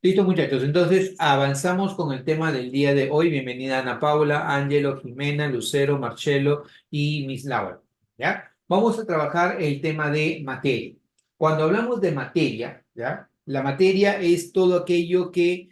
Listo, muchachos. Entonces, avanzamos con el tema del día de hoy. Bienvenida Ana Paula, Ángelo, Jimena, Lucero, Marcelo y Miss Laura. ¿Ya? Vamos a trabajar el tema de materia. Cuando hablamos de materia, ¿ya? La materia es todo aquello que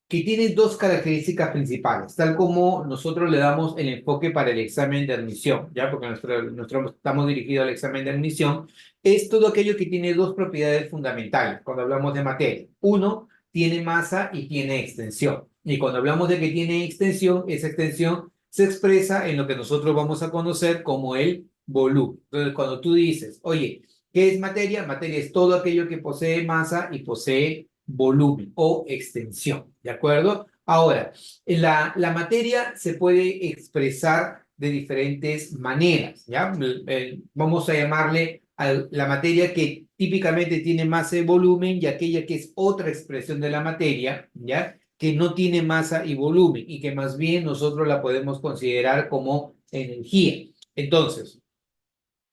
tiene dos características principales, tal como nosotros le damos el enfoque para el examen de admisión, ¿ya? Porque nosotros estamos dirigidos al examen de admisión, es todo aquello que tiene dos propiedades fundamentales cuando hablamos de materia. Uno, tiene masa y tiene extensión. Y cuando hablamos de que tiene extensión, esa extensión se expresa en lo que nosotros vamos a conocer como el volumen. Entonces, cuando tú dices, oye, ¿qué es materia? Materia es todo aquello que posee masa y posee volumen o extensión, ¿de acuerdo? Ahora, la materia se puede expresar de diferentes maneras, ¿ya? Vamos a llamarle a la materia que típicamente tiene masa y volumen y aquella que es otra expresión de la materia, ¿ya? Que no tiene masa y volumen y que más bien nosotros la podemos considerar como energía. Entonces,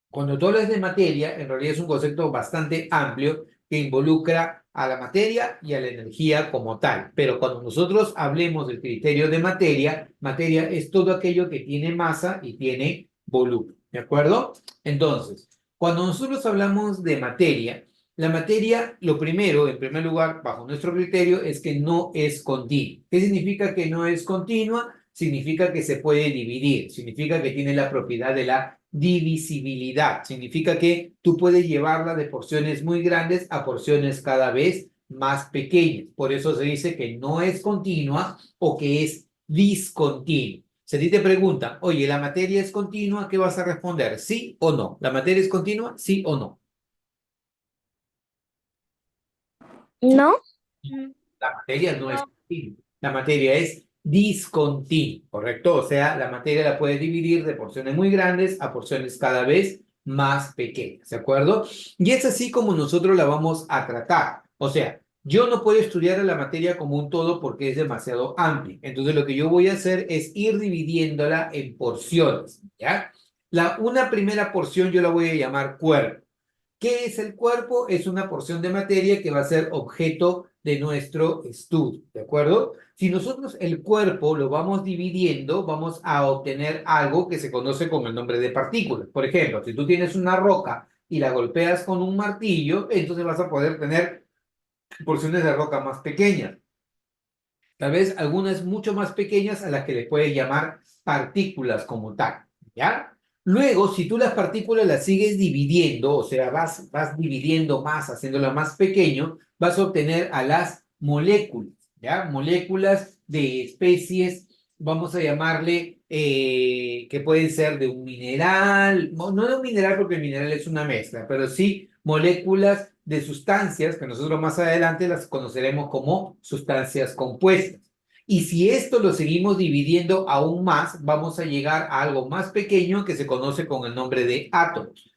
cuando tú hablas de materia, en realidad es un concepto bastante amplio que involucra a la materia y a la energía como tal. Pero cuando nosotros hablemos del criterio de materia, materia es todo aquello que tiene masa y tiene volumen. ¿De acuerdo? Entonces, cuando nosotros hablamos de materia, la materia, lo primero, en primer lugar, bajo nuestro criterio, es que no es continua. ¿Qué significa que no es continua? Significa que se puede dividir, significa que tiene la propiedad de la divisibilidad. Significa que tú puedes llevarla de porciones muy grandes a porciones cada vez más pequeñas. Por eso se dice que no es continua o que es discontinua. Si a ti te preguntan, oye, ¿la materia es continua? ¿Qué vas a responder? ¿Sí o no? ¿La materia es continua? ¿Sí o no? ¿No? La materia no es No. continua. La materia es discontinua, ¿correcto? O sea, la materia la puedes dividir de porciones muy grandes a porciones cada vez más pequeñas, ¿de acuerdo? Y es así como nosotros la vamos a tratar. O sea, yo no puedo estudiar la materia como un todo porque es demasiado amplia. Entonces, lo que yo voy a hacer es ir dividiéndola en porciones, ¿ya? Una primera porción yo la voy a llamar cuerpo. ¿Qué es el cuerpo? Es una porción de materia que va a ser objeto de nuestro estudio, ¿de acuerdo? Si nosotros el cuerpo lo vamos dividiendo, vamos a obtener algo que se conoce con el nombre de partículas. Por ejemplo, si tú tienes una roca y la golpeas con un martillo, entonces vas a poder tener porciones de roca más pequeñas. Tal vez algunas mucho más pequeñas a las que le puedes llamar partículas como tal, ¿ya? Luego, si tú las partículas las sigues dividiendo, o sea, vas dividiendo más, haciéndolas más pequeño, vas a obtener a las moléculas, ¿ya? Moléculas de especies, vamos a llamarle, que pueden ser de un mineral, no de un mineral porque el mineral es una mezcla, pero sí moléculas de sustancias que nosotros más adelante las conoceremos como sustancias compuestas. Y si esto lo seguimos dividiendo aún más, vamos a llegar a algo más pequeño que se conoce con el nombre de átomos.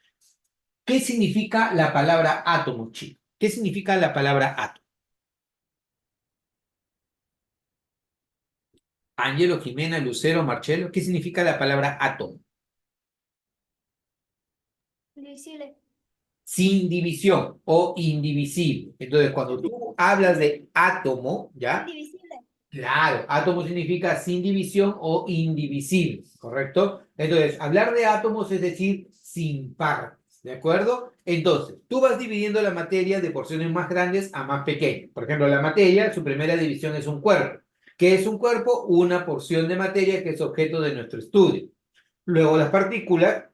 ¿Qué significa la palabra átomo, chicos? ¿Qué significa la palabra átomo? Ángelo, Jimena, Lucero, Marcelo, ¿qué significa la palabra átomo? Invisible. Sin división o indivisible. Entonces, cuando tú hablas de átomo, ¿ya? Indivisible. Claro, átomo significa sin división o indivisible, ¿correcto? Entonces, hablar de átomos es decir sin partes, ¿de acuerdo? Entonces, tú vas dividiendo la materia de porciones más grandes a más pequeñas. Por ejemplo, la materia, su primera división es un cuerpo. ¿Qué es un cuerpo? Una porción de materia que es objeto de nuestro estudio. Luego las partículas,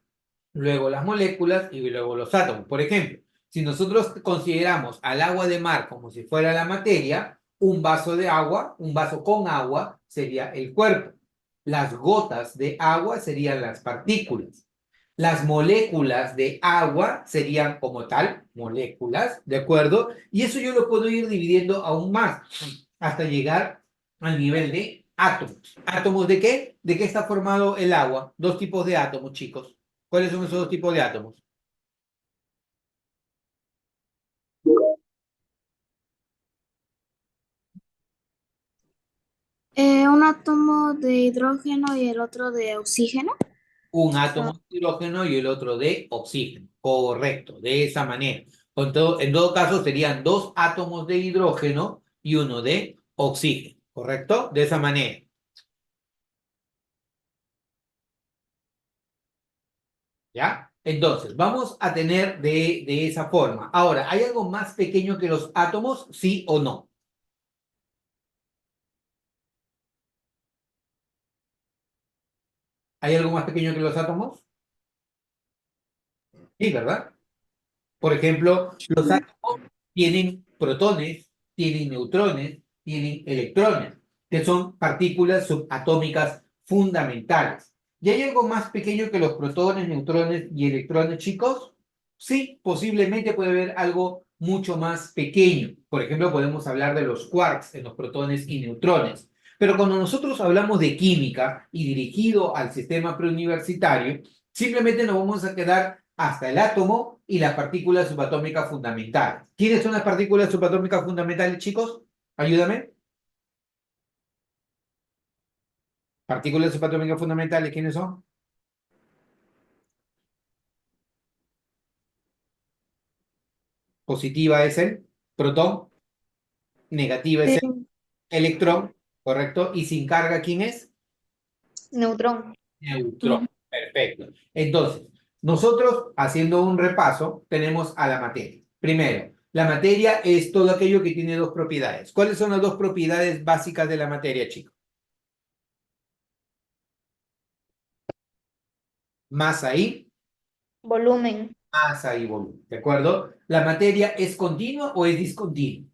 luego las moléculas y luego los átomos. Por ejemplo, si nosotros consideramos al agua de mar como si fuera la materia, un vaso de agua, un vaso con agua sería el cuerpo. Las gotas de agua serían las partículas. Las moléculas de agua serían como tal moléculas, ¿de acuerdo? Y eso yo lo puedo ir dividiendo aún más hasta llegar al nivel de átomos. ¿Átomos de qué? ¿De qué está formado el agua? Dos tipos de átomos, chicos. ¿Cuáles son esos dos tipos de átomos? Un átomo de hidrógeno y el otro de oxígeno. Un átomo Ah, de hidrógeno y el otro de oxígeno. Correcto, de esa manera. En todo caso, serían dos átomos de hidrógeno y uno de oxígeno, ¿correcto? De esa manera. ¿Ya? Entonces, vamos a tener de esa forma. Ahora, ¿hay algo más pequeño que los átomos? ¿Sí o no? ¿Hay algo más pequeño que los átomos? Sí, ¿verdad? Por ejemplo, los átomos tienen protones, tienen neutrones, tienen electrones, que son partículas subatómicas fundamentales. ¿Y hay algo más pequeño que los protones, neutrones y electrones, chicos? Sí, posiblemente puede haber algo mucho más pequeño. Por ejemplo, podemos hablar de los quarks en los protones y neutrones. Pero cuando nosotros hablamos de química y dirigido al sistema preuniversitario, simplemente nos vamos a quedar hasta el átomo y las partículas subatómicas fundamentales. ¿Quiénes son las partículas subatómicas fundamentales, chicos? Ayúdame. Partículas subatómicas fundamentales, ¿quiénes son? Positiva es el protón, negativa es Eh, el electrón, ¿correcto? Y sin carga, ¿quién es? Neutrón. Neutrón. Perfecto. Entonces, nosotros, haciendo un repaso, tenemos a la materia. Primero, la materia es todo aquello que tiene dos propiedades. ¿Cuáles son las dos propiedades básicas de la materia, chicos? Masa y Volumen. masa y volumen, ¿de acuerdo? ¿La materia es continua o es discontinua?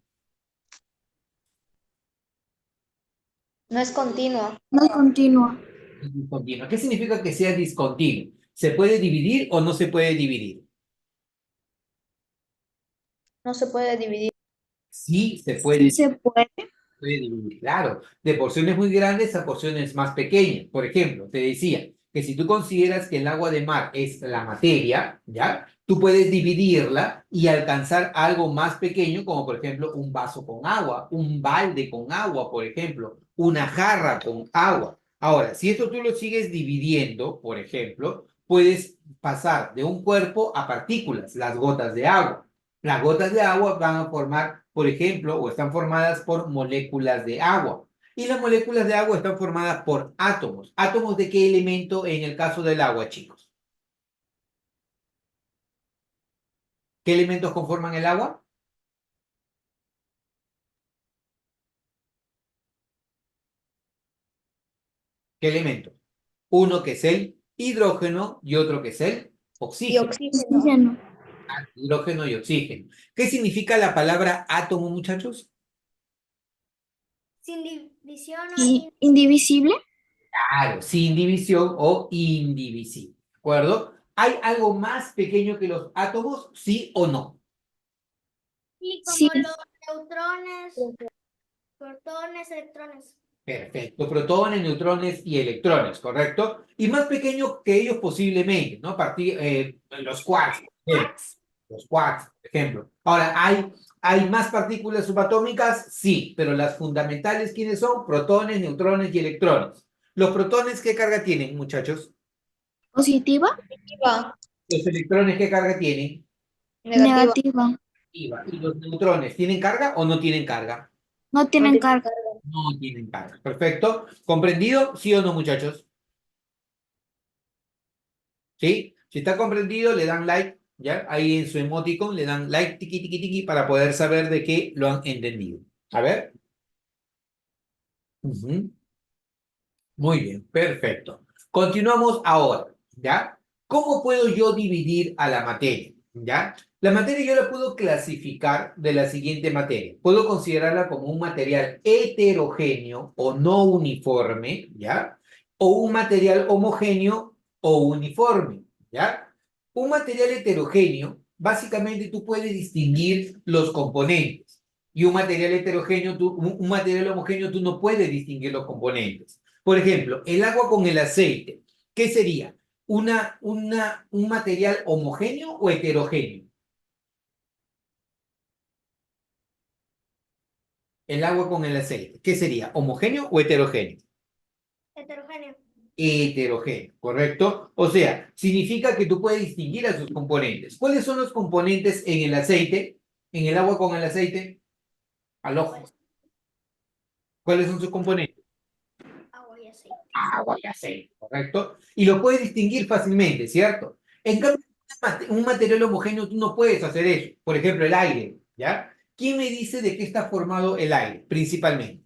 No es continuo. no continua. Es discontinua. ¿Qué significa que sea discontinua? ¿Se puede dividir o no se puede dividir? No se puede dividir. Sí, se Sí puede, se puede. puede dividir, claro. De porciones muy grandes a porciones más pequeñas. Por ejemplo, te decía que si tú consideras que el agua de mar es la materia, ¿ya? Tú puedes dividirla y alcanzar algo más pequeño, como por ejemplo un vaso con agua, un balde con agua, por ejemplo, una jarra con agua. Ahora, si esto tú lo sigues dividiendo, por ejemplo, puedes pasar de un cuerpo a partículas, las gotas de agua. Las gotas de agua van a formar, por ejemplo, o están formadas por moléculas de agua. Y las moléculas de agua están formadas por átomos. ¿Átomos de qué elemento en el caso del agua, chicos? ¿Qué elementos conforman el agua? ¿Qué elementos? Uno que es el hidrógeno y otro que es el Y oxígeno. oxígeno. Oxígeno. Hidrógeno y oxígeno. ¿Qué significa la palabra átomo, muchachos? Sin división Indivisible. Claro, sin división o indivisible. ¿De acuerdo? ¿Hay algo más pequeño que los átomos? ¿Sí o no? Sí, Sí. como los neutrones, protones, electrones. Perfecto. Protones, neutrones y electrones, ¿correcto? Y más pequeño que ellos posiblemente, ¿no? Los quarks, por ejemplo. Los quarks, por ejemplo. Ahora, ¿hay más partículas subatómicas? Sí, pero las fundamentales, ¿quiénes son? Protones, neutrones y electrones. ¿Los protones qué carga tienen, muchachos? Positiva. Negativa. ¿Los electrones qué carga tienen? Negativa. Negativa. Iva. ¿Y los neutrones tienen carga o no tienen carga? No No tienen tiene carga. carga. No tienen carga. Perfecto. ¿Comprendido? ¿Sí o no, muchachos? ¿Sí? Si está comprendido, le dan like, ¿ya? Ahí en su emoticon le dan like, tiqui, tiqui, tiqui, para poder saber de qué lo han entendido. A ver. Ujú. Muy bien, perfecto. Continuamos ahora, ¿ya? ¿Cómo puedo yo dividir a la materia? ¿Ya? La materia yo la puedo clasificar de la siguiente materia. Puedo considerarla como un material heterogéneo o no uniforme, ¿ya? O un material homogéneo o uniforme, ¿ya? Un material heterogéneo, básicamente tú puedes distinguir los componentes. Y un material heterogéneo, un material homogéneo, tú no puedes distinguir los componentes. Por ejemplo, el agua con el aceite. ¿Qué sería? ¿Un material homogéneo o heterogéneo? El agua con el aceite. ¿Qué sería? ¿Homogéneo o heterogéneo? Heterogéneo. heterogéneo, ¿correcto? O sea, significa que tú puedes distinguir a sus componentes. ¿Cuáles son los componentes en el aceite? En el agua con el aceite, al ojo. ¿Cuáles son sus componentes? Agua y aceite. Agua y aceite, ¿correcto? Y lo puedes distinguir fácilmente, ¿cierto? En cambio, un material homogéneo tú no puedes hacer eso. Por ejemplo, el aire, ¿ya? ¿Quién me dice de qué está formado el aire, principalmente?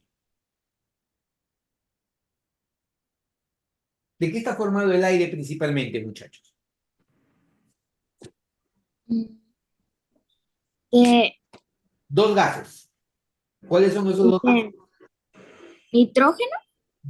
¿De qué está formado el aire principalmente, muchachos? De, Dos gases. ¿Cuáles son esos dos gases? de nitrógeno.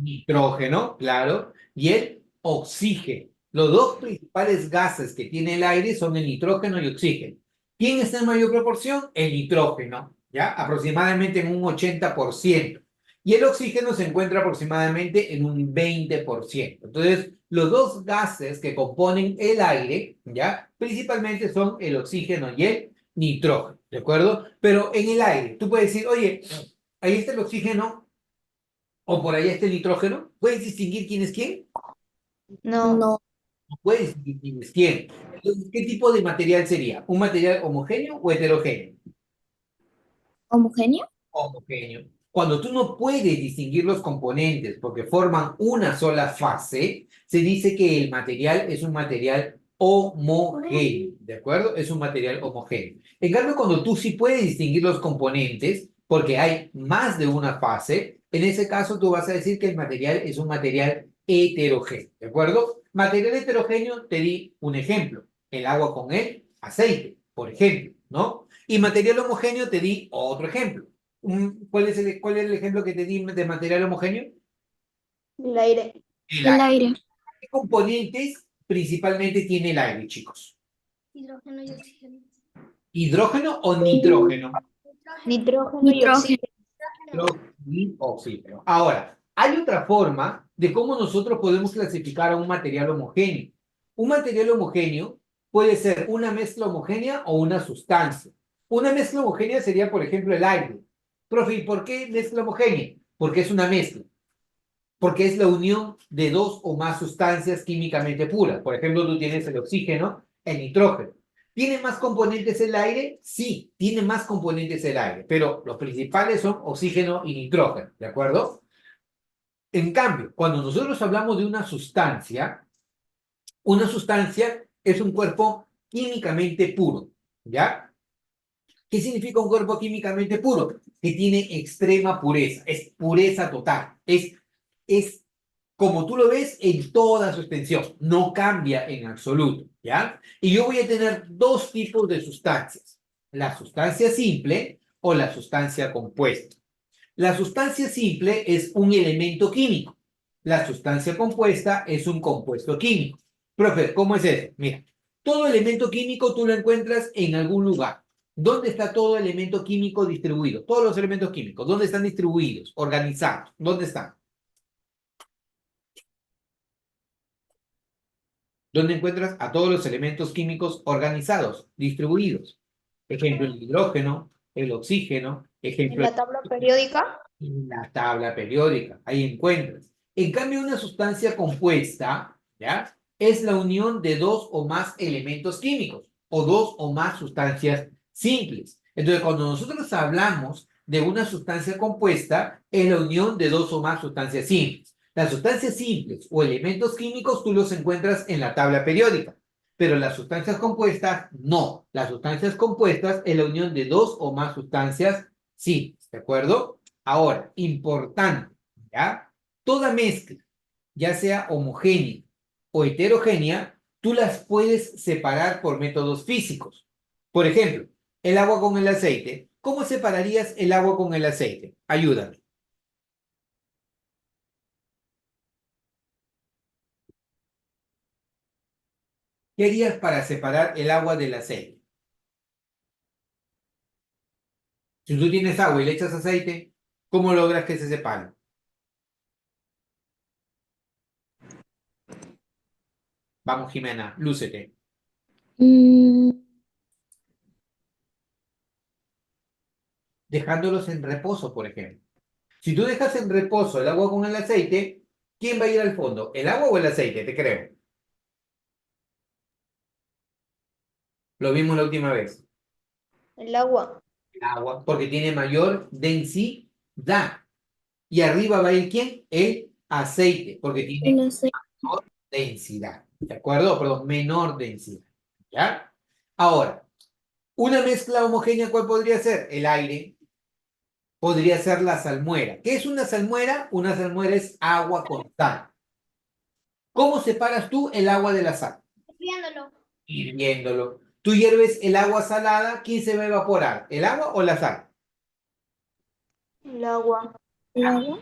Nitrógeno, claro, y el oxígeno. Los dos principales gases que tiene el aire son el nitrógeno y oxígeno. ¿Quién está en mayor proporción? El nitrógeno, ¿ya? Aproximadamente en un 80%. Y el oxígeno se encuentra aproximadamente en un 20%. Entonces, los dos gases que componen el aire, ¿ya? Principalmente son el oxígeno y el nitrógeno, ¿de acuerdo? Pero en el aire, tú puedes decir, oye, ahí está el oxígeno, o por ahí está el nitrógeno. ¿Puedes distinguir quién es quién? No. No. No puedes distinguir quién es quién. Entonces, ¿qué tipo de material sería? ¿Un material homogéneo o heterogéneo? ¿Homogéneo? Homogéneo. Cuando tú no puedes distinguir los componentes porque forman una sola fase, se dice que el material es un material homogéneo, ¿de acuerdo? Es un material homogéneo. En cambio, cuando tú sí puedes distinguir los componentes porque hay más de una fase, en ese caso tú vas a decir que el material es un material heterogéneo, ¿de acuerdo? Material heterogéneo, te di un ejemplo, el agua con el aceite, por ejemplo, ¿no? Y material homogéneo te di otro ejemplo. ¿Cuál es el ejemplo que te di de material homogéneo? El aire. El El aire. aire. ¿Qué componentes principalmente tiene el aire, chicos? Hidrógeno y oxígeno. ¿Hidrógeno o nitrógeno? Nitrógeno y Nitrógeno. oxígeno. Hidrógeno y oxígeno. Ahora, hay otra forma de cómo nosotros podemos clasificar a un material homogéneo. Un material homogéneo puede ser una mezcla homogénea o una sustancia. Una mezcla homogénea sería, por ejemplo, el aire. Profe, ¿y por qué mezcla homogénea? Porque es una mezcla. Porque es la unión de dos o más sustancias químicamente puras. Por ejemplo, tú tienes el oxígeno, el nitrógeno. ¿Tiene más componentes el aire? Sí, tiene más componentes el aire, pero los principales son oxígeno y nitrógeno, ¿de acuerdo? En cambio, cuando nosotros hablamos de una sustancia es un cuerpo químicamente puro, ¿ya? ¿Qué significa un cuerpo químicamente puro? Que tiene extrema pureza, es pureza total, es como tú lo ves en toda su extensión, no cambia en absoluto, ¿ya? Y yo voy a tener dos tipos de sustancias, la sustancia simple o la sustancia compuesta. La sustancia simple es un elemento químico, la sustancia compuesta es un compuesto químico. Profe, ¿cómo es eso? Mira, todo elemento químico tú lo encuentras en algún lugar. ¿Dónde está todo elemento químico distribuido? Todos los elementos químicos, ¿dónde están distribuidos? Organizados, ¿dónde están? ¿Dónde encuentras a todos los elementos químicos organizados, distribuidos? Ejemplo, el hidrógeno, el oxígeno, En ejemplo, la tabla periódica. en la tabla periódica, ahí encuentras. En cambio, una sustancia compuesta, ¿ya? Es la unión de dos o más elementos químicos o dos o más sustancias simples. Entonces, cuando nosotros hablamos de una sustancia compuesta, es la unión de dos o más sustancias simples. Las sustancias simples o elementos químicos tú los encuentras en la tabla periódica, pero las sustancias compuestas no. Las sustancias compuestas es la unión de dos o más sustancias simples, ¿de acuerdo? Ahora, importante, ¿ya? Toda mezcla, ya sea homogénea o heterogénea, tú las puedes separar por métodos físicos. Por ejemplo, el agua con el aceite. ¿Cómo separarías el agua con el aceite? Ayúdame. ¿Qué harías para separar el agua del aceite? Si tú tienes agua y le echas aceite, ¿cómo logras que se separen? Vamos, Jimena, lúcete. Mm, Dejándolos en reposo, por ejemplo. Si tú dejas en reposo el agua con el aceite, ¿Quién va a ir al fondo? ¿El agua o el aceite? Te creo. Lo vimos la última vez. El agua. El agua, porque tiene mayor densidad. Y arriba va a ir ¿quién? El aceite, porque tiene El aceite. menor densidad. ¿De acuerdo? Perdón, menor densidad. ¿Ya? Ahora, una mezcla homogénea, ¿cuál podría ser? El aire. Podría ser la salmuera. ¿Qué es una salmuera? Una salmuera es agua con sal. ¿Cómo separas tú el agua de la sal? Viéndolo. Hirviéndolo. Tú hierves el agua salada, ¿quién se va a evaporar? ¿El agua o la sal? El agua. El agua.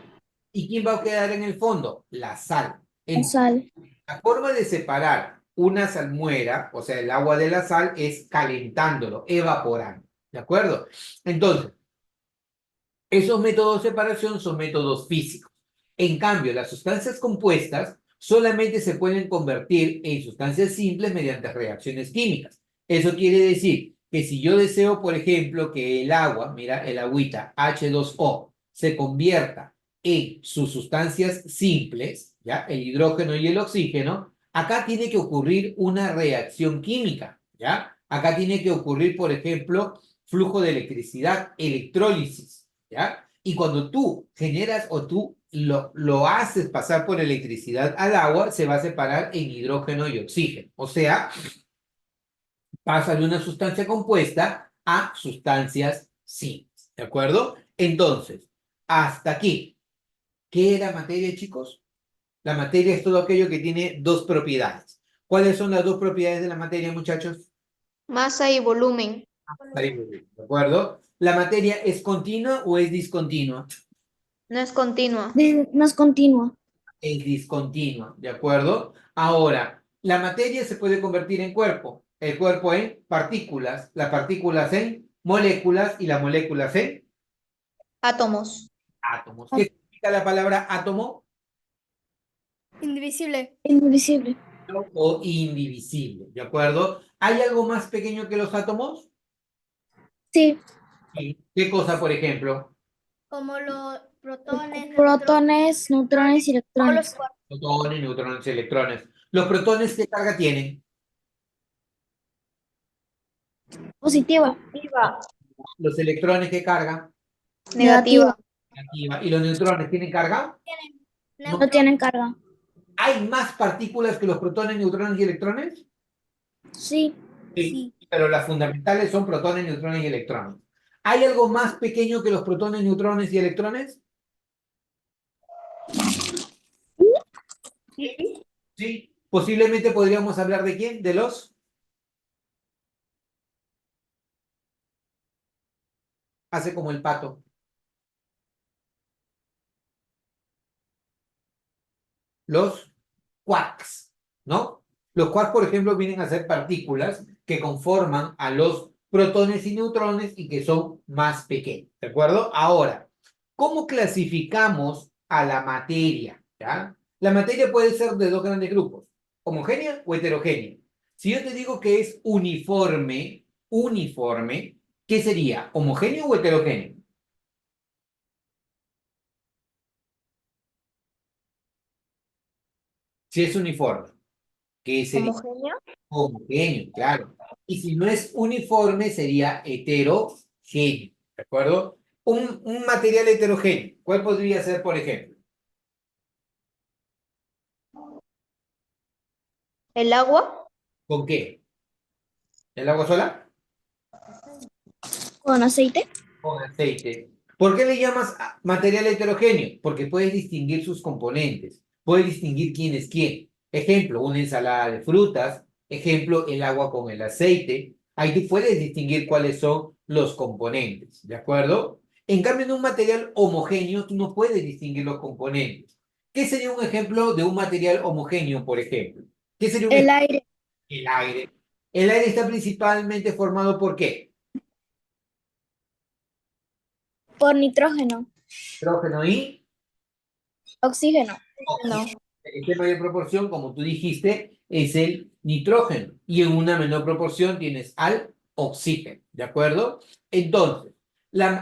¿Y quién va a quedar en el fondo? La sal. La sal. La forma de separar una salmuera, o sea, el agua de la sal, es calentándolo, evaporando. ¿De acuerdo? Entonces, esos métodos de separación son métodos físicos. En cambio, las sustancias compuestas solamente se pueden convertir en sustancias simples mediante reacciones químicas. Eso quiere decir que si yo deseo, por ejemplo, que el agua, mira, el agüita H2O, se convierta en sus sustancias simples, ¿ya? El hidrógeno y el oxígeno, acá tiene que ocurrir una reacción química, ¿ya? Acá tiene que ocurrir, por ejemplo, flujo de electricidad, electrólisis, ¿ya? Y cuando tú generas o tú lo haces pasar por electricidad al agua, se va a separar en hidrógeno y oxígeno. O sea, pasa de una sustancia compuesta a sustancias simples. ¿De acuerdo? Entonces, hasta aquí. ¿Qué era materia, chicos? La materia es todo aquello que tiene dos propiedades. ¿Cuáles son las dos propiedades de la materia, muchachos? Masa y volumen. ¿De acuerdo? ¿La materia es continua o es discontinua? No es continua. No es continua. Es discontinua, ¿de acuerdo? Ahora, la materia se puede convertir en cuerpo, el cuerpo en partículas, las partículas en moléculas y las moléculas en Átomos. átomos. ¿Qué significa la palabra átomo? Indivisible. Indivisible. O indivisible, ¿de acuerdo? ¿Hay algo más pequeño que los átomos? Sí. Sí. ¿Qué cosa, por ejemplo? Como los protones, Protones, neutrones y como los electrones. cuerpos. Protones, neutrones y electrones. ¿Los protones qué carga tienen? Positiva. Negativa. ¿Los electrones qué carga? Negativa. Negativa. ¿Y los neutrones tienen carga? No tienen carga. ¿Hay más partículas que los protones, neutrones y electrones? Sí. Sí, pero las fundamentales son protones, neutrones y electrones. ¿Hay algo más pequeño que los protones, neutrones y electrones? Sí. Sí. Posiblemente podríamos hablar de quién, de los... Hace como el pato. Los quarks, ¿no? Los quarks, por ejemplo, vienen a ser partículas que conforman a los protones y neutrones y que son más pequeños, ¿de acuerdo? Ahora, ¿cómo clasificamos a la materia? ¿Ya? La materia puede ser de dos grandes grupos, homogénea o heterogénea. Si yo te digo que es uniforme, ¿qué sería? ¿Homogéneo o heterogéneo? Si es uniforme, ¿qué sería? Homogéneo. Homogéneo, claro. Y si no es uniforme, sería heterogéneo, ¿de acuerdo? Un material heterogéneo, ¿cuál podría ser, por ejemplo? El agua. ¿Con qué? ¿El agua sola? Con aceite. Con aceite. ¿Por qué le llamas material heterogéneo? Porque puedes distinguir sus componentes, puedes distinguir quién es quién. Ejemplo, una ensalada de frutas, ejemplo, el agua con el aceite. Ahí tú puedes distinguir cuáles son los componentes, ¿de acuerdo? En cambio, en un material homogéneo, tú no puedes distinguir los componentes. ¿Qué sería un ejemplo de un material homogéneo, por ejemplo? ¿Qué sería un El ejemplo? aire. El aire. El aire está principalmente formado ¿por qué? Por nitrógeno. Hidrógeno y Oxígeno. No. oxígeno. En mayor proporción, como tú dijiste, es el nitrógeno. Y en una menor proporción tienes al oxígeno. ¿De acuerdo? Entonces,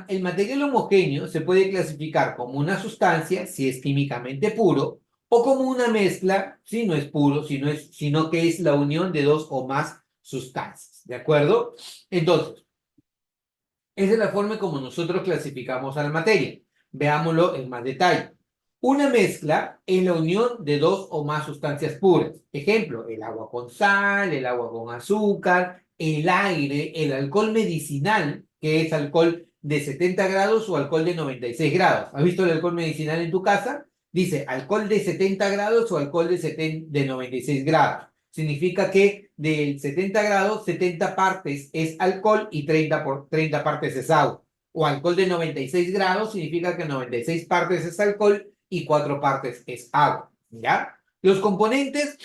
el material homogéneo se puede clasificar como una sustancia, si es químicamente puro, O como una mezcla, si no es puro, sino que es la unión de dos o más sustancias, ¿de acuerdo? Entonces, esa es la forma como nosotros clasificamos a la materia. Veámoslo en más detalle. Una mezcla es la unión de dos o más sustancias puras. Ejemplo, el agua con sal, el agua con azúcar, el aire, el alcohol medicinal, que es alcohol de 70 grados o alcohol de 96 grados. ¿Has visto el alcohol medicinal en tu casa? Dice alcohol de 70 grados o alcohol de 96 grados. Significa que del 70 grados, 70 partes es alcohol y 30 partes es agua. O alcohol de 96 grados significa que 96 partes es alcohol y 4 partes es agua. ¿Ya? Los componentes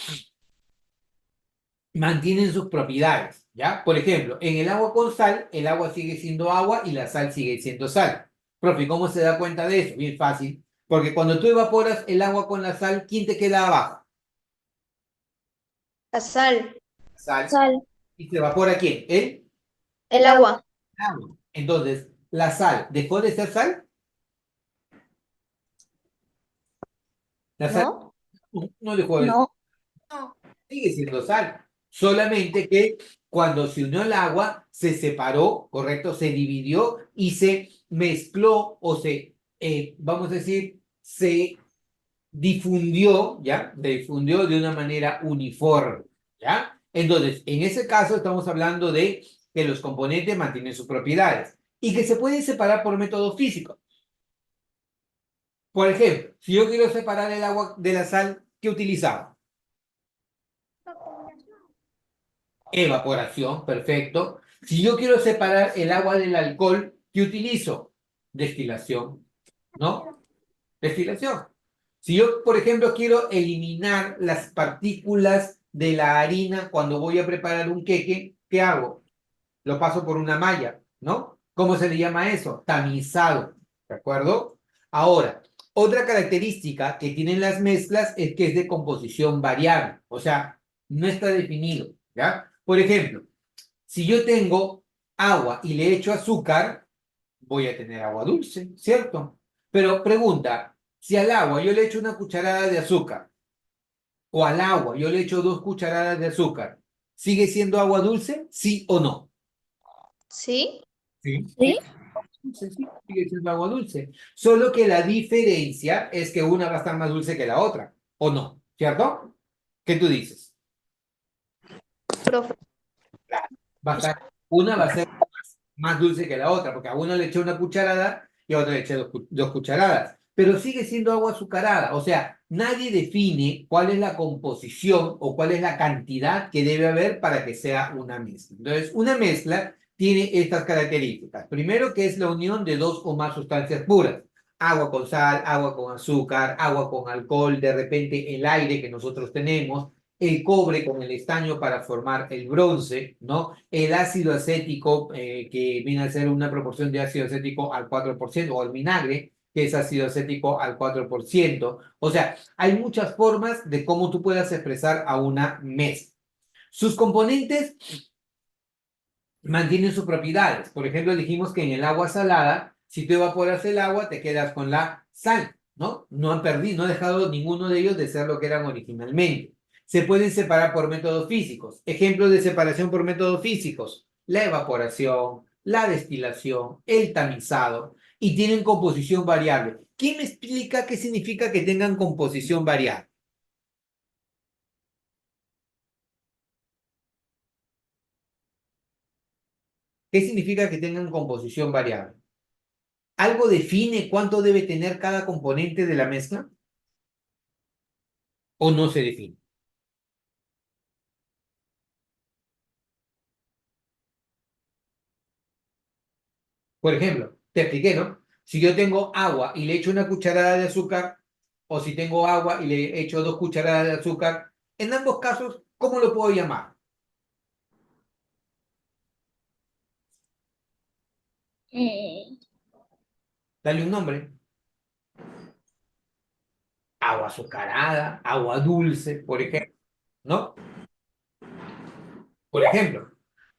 mantienen sus propiedades. ¿Ya? Por ejemplo, en el agua con sal, el agua sigue siendo agua y la sal sigue siendo sal. Profe, ¿cómo se da cuenta de eso? Bien fácil. Porque cuando tú evaporas el agua con la sal, ¿quién te queda abajo? La sal. Sal. Sal. ¿Y se evapora quién? ¿El El agua. agua? Entonces, ¿la sal dejó de ser sal? La sal ¿No? no dejó de ser, No. No. sigue siendo sal. Solamente que cuando se unió el agua, se separó, ¿correcto? Se dividió y se mezcló o vamos a decir, se difundió, ¿ya? Se difundió de una manera uniforme, ¿ya? Entonces, en ese caso estamos hablando de que los componentes mantienen sus propiedades y que se pueden separar por métodos físicos. Por ejemplo, si yo quiero separar el agua de la sal, ¿qué utilizaba? Evaporación, perfecto. Si yo quiero separar el agua del alcohol, ¿qué utilizo? Destilación, ¿no? Destilación. Si yo, por ejemplo, quiero eliminar las partículas de la harina cuando voy a preparar un queque, ¿qué hago? Lo paso por una malla, ¿no? ¿Cómo se le llama eso? Tamizado, ¿de acuerdo? Ahora, otra característica que tienen las mezclas es que es de composición variable, o sea, no está definido, ¿ya? Por ejemplo, si yo tengo agua y le echo azúcar, voy a tener agua dulce, ¿cierto? Pero pregunta, si al agua yo le echo una cucharada de azúcar o al agua yo le echo 2 cucharadas de azúcar, ¿sigue siendo agua dulce? ¿Sí o no? ¿Sí? Sí. ¿Sí? Dulce, sí, sigue siendo agua dulce. Solo que la diferencia es que una va a estar más dulce que la otra, ¿o no? ¿Cierto? ¿Qué tú dices? Profe. Una va a ser más dulce que la otra, porque a uno le eché una cucharada y a otro le eché 2 cucharadas. Pero sigue siendo agua azucarada. O sea, nadie define cuál es la composición o cuál es la cantidad que debe haber para que sea una mezcla. Entonces, una mezcla tiene estas características. Primero, que es la unión de dos o más sustancias puras. Agua con sal, agua con azúcar, agua con alcohol, de repente el aire que nosotros tenemos, el cobre con el estaño para formar el bronce, ¿no? El ácido acético, que viene a ser una proporción de ácido acético al 4%, o el vinagre, que es ácido acético al 4%. O sea, hay muchas formas de cómo tú puedas expresar a una mezcla. Sus componentes mantienen sus propiedades. Por ejemplo, dijimos que en el agua salada, si tú evaporas el agua, te quedas con la sal, ¿no? No han perdido, no ha dejado ninguno de ellos de ser lo que eran originalmente. Se pueden separar por métodos físicos. Ejemplos de separación por métodos físicos: la evaporación, la destilación, el tamizado, y tienen composición variable. ¿Quién me explica qué significa que tengan composición variable? ¿Qué significa que tengan composición variable? ¿Algo define cuánto debe tener cada componente de la mezcla? ¿O no se define? Por ejemplo, te expliqué, ¿no? Si yo tengo agua y le echo una cucharada de azúcar, o si tengo agua y le echo 2 cucharadas de azúcar, en ambos casos, ¿cómo lo puedo llamar? Eh, Dale un nombre. Agua azucarada, agua dulce, por ejemplo, ¿no? Por ejemplo.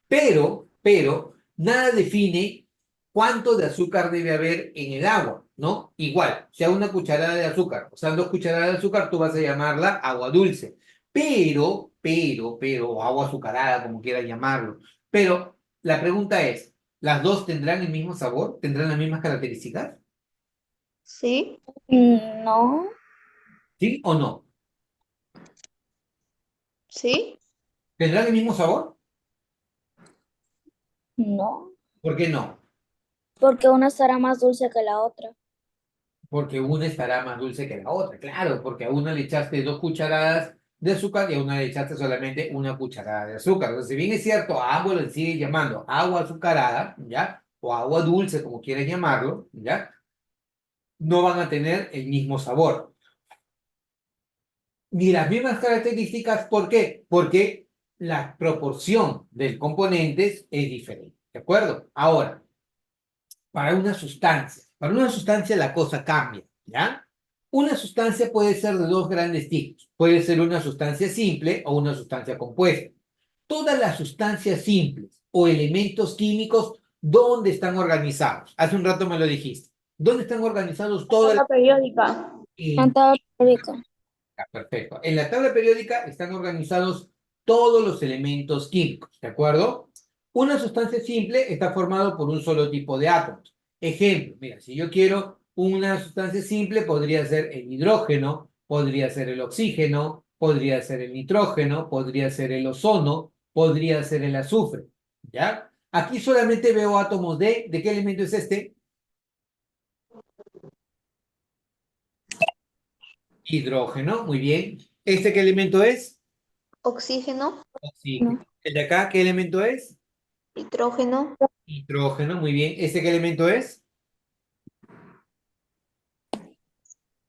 Pero, nada define ¿cuánto de azúcar debe haber en el agua? ¿No? Igual, si hay una cucharada de azúcar, o sea, 2 cucharadas de azúcar, tú vas a llamarla agua dulce. O agua azucarada, como quieras llamarlo. Pero la pregunta es, ¿las dos tendrán el mismo sabor? ¿Tendrán las mismas características? Sí. No, ¿Sí o no? Sí. ¿Tendrán el mismo sabor? no, ¿Por qué no? porque una estará más dulce que la otra. Porque una estará más dulce que la otra, claro, porque a una le echaste 2 cucharadas de azúcar y a una le echaste solamente 1 cucharada de azúcar. Entonces, si bien es cierto, a ambos le sigue llamando agua azucarada, ¿ya? O agua dulce, como quieras llamarlo, ¿ya? No van a tener el mismo sabor. Ni las mismas características, ¿por qué? Porque la proporción de componentes es diferente, ¿de acuerdo? Ahora, para una sustancia la cosa cambia, ¿ya? Una sustancia puede ser de dos grandes tipos. Puede ser una sustancia simple o una sustancia compuesta. Todas las sustancias simples o elementos químicos, ¿dónde están organizados? Hace un rato me lo dijiste. ¿Dónde están organizados todas las... Tabla periódica. En... Tabla periódica. Perfecto. En la tabla periódica están organizados todos los elementos químicos, ¿de acuerdo? Una sustancia simple está formada por un solo tipo de átomos. Ejemplo, mira, si yo quiero una sustancia simple, podría ser el hidrógeno, podría ser el oxígeno, podría ser el nitrógeno, podría ser el ozono, podría ser el azufre, ¿ya? Aquí solamente veo átomos ¿de qué elemento es este? Hidrógeno, muy bien. ¿Este qué elemento es? Oxígeno. Oxígeno. No. ¿El de acá qué elemento es? Nitrógeno. Nitrógeno, muy bien. ¿Este qué elemento es?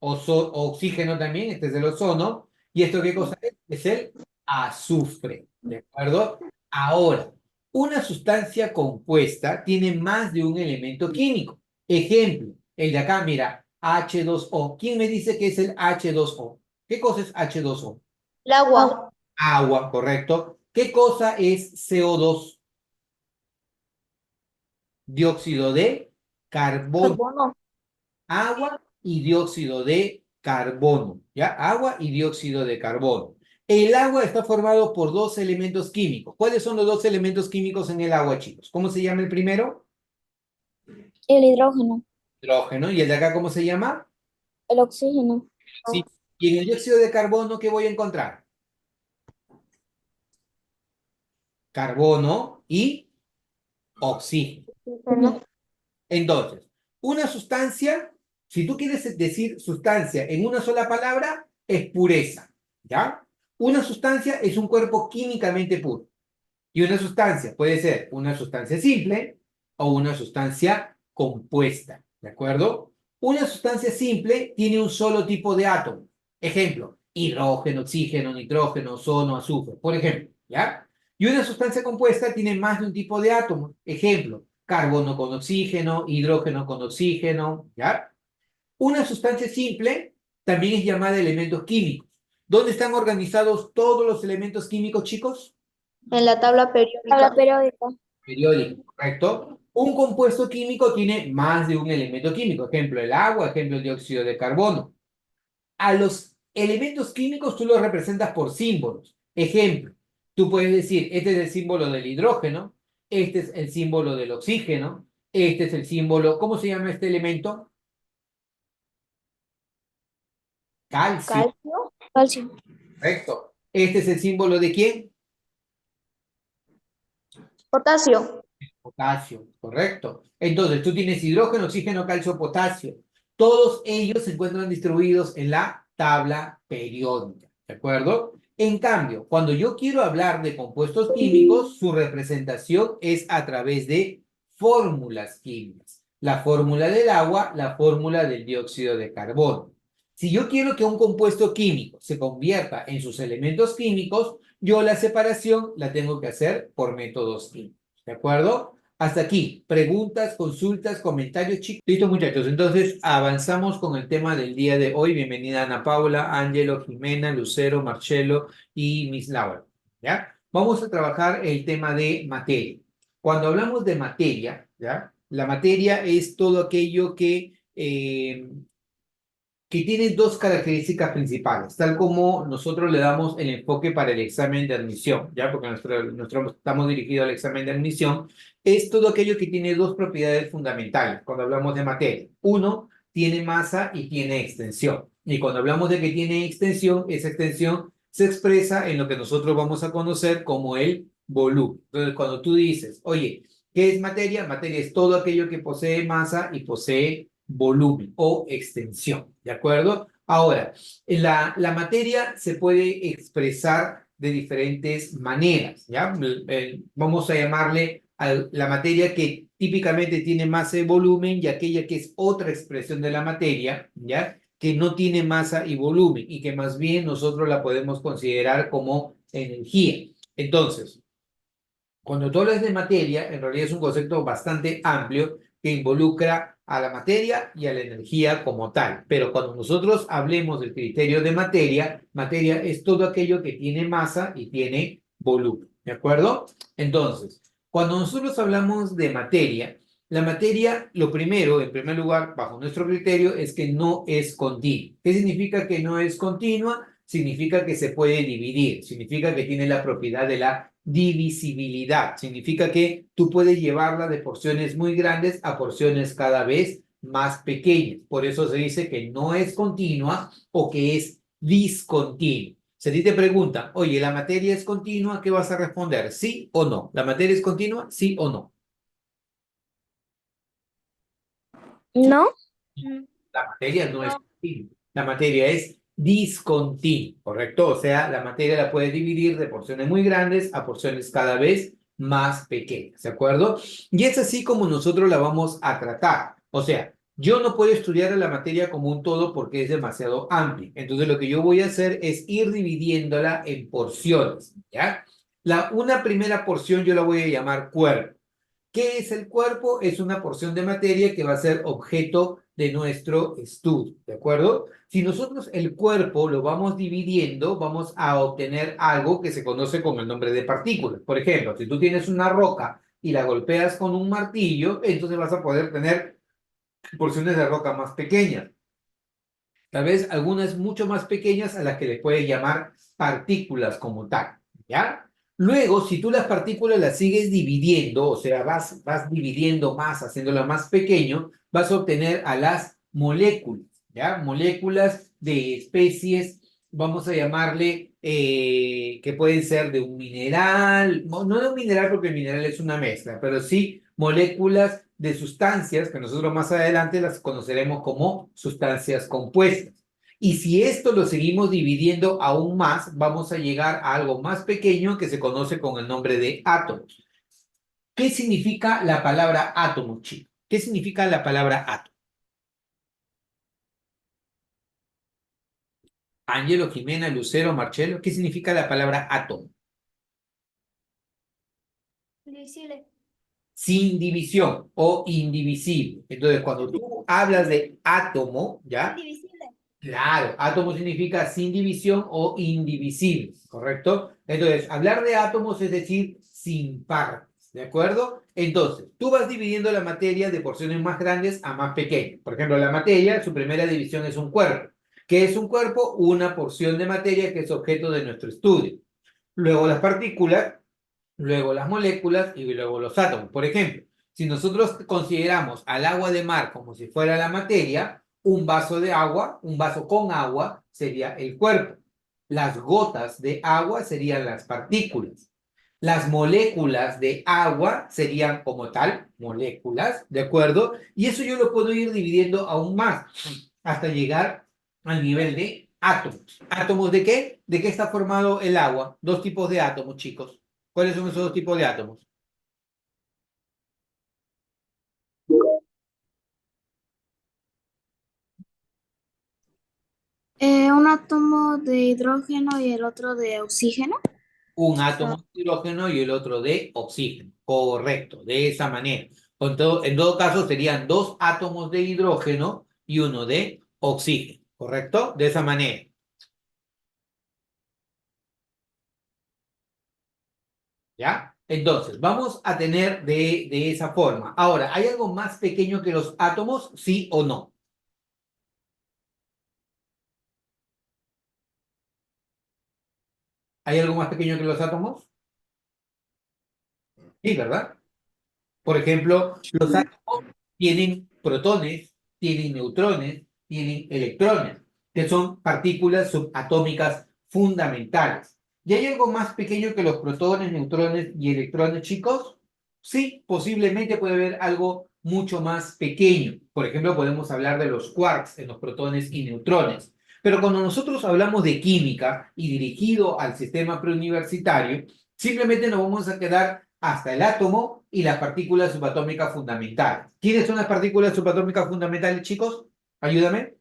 Oxígeno también, este es el ozono. ¿Y esto qué cosa es? Es el azufre, ¿de acuerdo? Ahora, una sustancia compuesta tiene más de un elemento químico. Ejemplo, el de acá, mira, H2O. ¿Quién me dice que es el H2O? ¿Qué cosa es H2O? El agua. Agua, correcto. ¿Qué cosa es CO2? Dióxido de carbono. Carbono. Agua y dióxido de carbono, ¿ya? Agua y dióxido de carbono. El agua está formado por dos elementos químicos. ¿Cuáles son los dos elementos químicos en el agua, chicos? ¿Cómo se llama el primero? El hidrógeno, Hidrógeno. ¿Y el de acá cómo se llama? el oxígeno, Sí. Y en el dióxido de carbono, ¿qué voy a encontrar? Carbono y oxígeno. Oxígeno. Entonces, una sustancia, si tú quieres decir sustancia en una sola palabra, es pureza, ¿ya? Una sustancia es un cuerpo químicamente puro. Y una sustancia puede ser una sustancia simple o una sustancia compuesta, ¿de acuerdo? Una sustancia simple tiene un solo tipo de átomo. Ejemplo, hidrógeno, oxígeno, nitrógeno, ozono, azufre, por ejemplo, ¿ya? Y una sustancia compuesta tiene más de un tipo de átomo. Ejemplo, carbono con oxígeno, hidrógeno con oxígeno, ¿ya? Una sustancia simple también es llamada elementos químicos. ¿Dónde están organizados todos los elementos químicos, chicos? En la tabla tabla periódica. periódica, Periódico, ¿correcto? Un compuesto químico tiene más de un elemento químico. Ejemplo, el agua, ejemplo, el dióxido de carbono. A los elementos químicos tú los representas por símbolos. Ejemplo, tú puedes decir, este es el símbolo del hidrógeno, este es el símbolo del oxígeno, este es el símbolo, ¿cómo se llama este elemento? Calcio, Calcio. calcio, correcto. Este es el símbolo de ¿quién? Potasio. Potasio, correcto. Entonces, tú tienes hidrógeno, oxígeno, calcio, potasio. Todos ellos se encuentran distribuidos en la tabla periódica, ¿de acuerdo? En cambio, cuando yo quiero hablar de compuestos químicos, su representación es a través de fórmulas químicas. La fórmula del agua, la fórmula del dióxido de carbono. Si yo quiero que un compuesto químico se convierta en sus elementos químicos, yo la separación la tengo que hacer por métodos químicos. ¿De acuerdo? Hasta aquí. Preguntas, consultas, comentarios, chicos. Listo, muchachos. Entonces, avanzamos con el tema del día de hoy. Bienvenida Ana Paula, Ángelo, Jimena, Lucero, Marcelo y Miss Laura. ¿Ya? Vamos a trabajar el tema de materia. Cuando hablamos de materia, ¿ya? La materia es todo aquello que tiene dos características principales, tal como nosotros le damos el enfoque para el examen de admisión, ¿ya? Porque estamos dirigidos al examen de admisión, es todo aquello que tiene dos propiedades fundamentales cuando hablamos de materia. Uno, tiene masa y tiene extensión. Y cuando hablamos de que tiene extensión, esa extensión se expresa en lo que nosotros vamos a conocer como el volumen. Entonces, cuando tú dices, oye, ¿qué es materia? Materia es todo aquello que posee masa y posee volumen o extensión, ¿de acuerdo? Ahora, la materia se puede expresar de diferentes maneras, ¿ya? Vamos a llamarle a la materia que típicamente tiene masa y volumen y aquella que es otra expresión de la materia, ¿ya? Que no tiene masa y volumen y que más bien nosotros la podemos considerar como energía. Entonces, cuando tú hablas de materia, en realidad es un concepto bastante amplio que involucra a la materia y a la energía como tal. Pero cuando nosotros hablemos del criterio de materia, materia es todo aquello que tiene masa y tiene volumen. ¿De acuerdo? Entonces, cuando nosotros hablamos de materia, la materia, lo primero, en primer lugar, bajo nuestro criterio, es que no es continua. ¿Qué significa que no es continua? Significa que se puede dividir, significa que tiene la propiedad de la divisibilidad, significa que tú puedes llevarla de porciones muy grandes a porciones cada vez más pequeñas. Por eso se dice que no es continua o que es discontinua. Si a ti te preguntan, oye, ¿la materia es continua? ¿Qué vas a responder? ¿Sí o no? ¿La materia es continua? ¿Sí o no? ¿No? La materia no es No. continua, la materia es discontinua, ¿correcto? O sea, la materia la puedes dividir de porciones muy grandes a porciones cada vez más pequeñas, ¿de acuerdo? Y es así como nosotros la vamos a tratar. O sea, yo no puedo estudiar la materia como un todo porque es demasiado amplia. Entonces, lo que yo voy a hacer es ir dividiéndola en porciones, ¿ya? Una primera porción yo la voy a llamar cuerpo. ¿Qué es el cuerpo? Es una porción de materia que va a ser objeto de nuestro estudio, ¿de acuerdo? Si nosotros el cuerpo lo vamos dividiendo, vamos a obtener algo que se conoce con el nombre de partículas. Por ejemplo, si tú tienes una roca y la golpeas con un martillo, entonces vas a poder tener porciones de roca más pequeñas. Tal vez algunas mucho más pequeñas a las que le puedes llamar partículas como tal, ¿ya? Luego, si tú las partículas las sigues dividiendo, o sea, vas dividiendo más, haciéndolas más pequeño, vas a obtener a las moléculas, ¿ya? Moléculas de especies, vamos a llamarle, que pueden ser de un mineral, no de un mineral porque el mineral es una mezcla, pero sí moléculas de sustancias que nosotros más adelante las conoceremos como sustancias compuestas. Y si esto lo seguimos dividiendo aún más, vamos a llegar a algo más pequeño que se conoce con el nombre de átomos. ¿Qué significa la palabra átomo, chicos? ¿Qué significa la palabra átomo? Ángelo, Jimena, Lucero, Marcelo, ¿qué significa la palabra átomo? Divisible. Sin división o indivisible. Entonces, cuando tú hablas de átomo, ¿ya? Indivisible. Claro, átomo significa sin división o indivisible, ¿correcto? Entonces, hablar de átomos es decir sin partes, ¿de acuerdo? Entonces, tú vas dividiendo la materia de porciones más grandes a más pequeñas. Por ejemplo, la materia, su primera división es un cuerpo. ¿Qué es un cuerpo? Una porción de materia que es objeto de nuestro estudio. Luego las partículas, luego las moléculas y luego los átomos. Por ejemplo, si nosotros consideramos al agua de mar como si fuera la materia, un vaso de agua, un vaso con agua sería el cuerpo. Las gotas de agua serían las partículas. Las moléculas de agua serían como tal moléculas, ¿de acuerdo? Y eso yo lo puedo ir dividiendo aún más hasta llegar al nivel de átomos. ¿Átomos de qué? ¿De qué está formado el agua? Dos tipos de átomos, chicos. ¿Cuáles son esos dos tipos de átomos? Un átomo de hidrógeno y el otro de oxígeno. Un átomo de hidrógeno y el otro de oxígeno. Correcto, de esa manera. En todo caso, serían dos átomos de hidrógeno y uno de oxígeno. ¿Correcto? De esa manera. ¿Ya? Entonces, vamos a tener de esa forma. Ahora, ¿hay algo más pequeño que los átomos? ¿Sí o no? ¿Hay algo más pequeño que los átomos? Sí, ¿verdad? Por ejemplo, los átomos tienen protones, tienen neutrones, tienen electrones, que son partículas subatómicas fundamentales. ¿Y hay algo más pequeño que los protones, neutrones y electrones, chicos? Sí, posiblemente puede haber algo mucho más pequeño. Por ejemplo, podemos hablar de los quarks en los protones y neutrones. Pero cuando nosotros hablamos de química y dirigido al sistema preuniversitario, simplemente nos vamos a quedar hasta el átomo y las partículas subatómicas fundamentales. ¿Quiénes son las partículas subatómicas fundamentales, chicos? Ayúdame.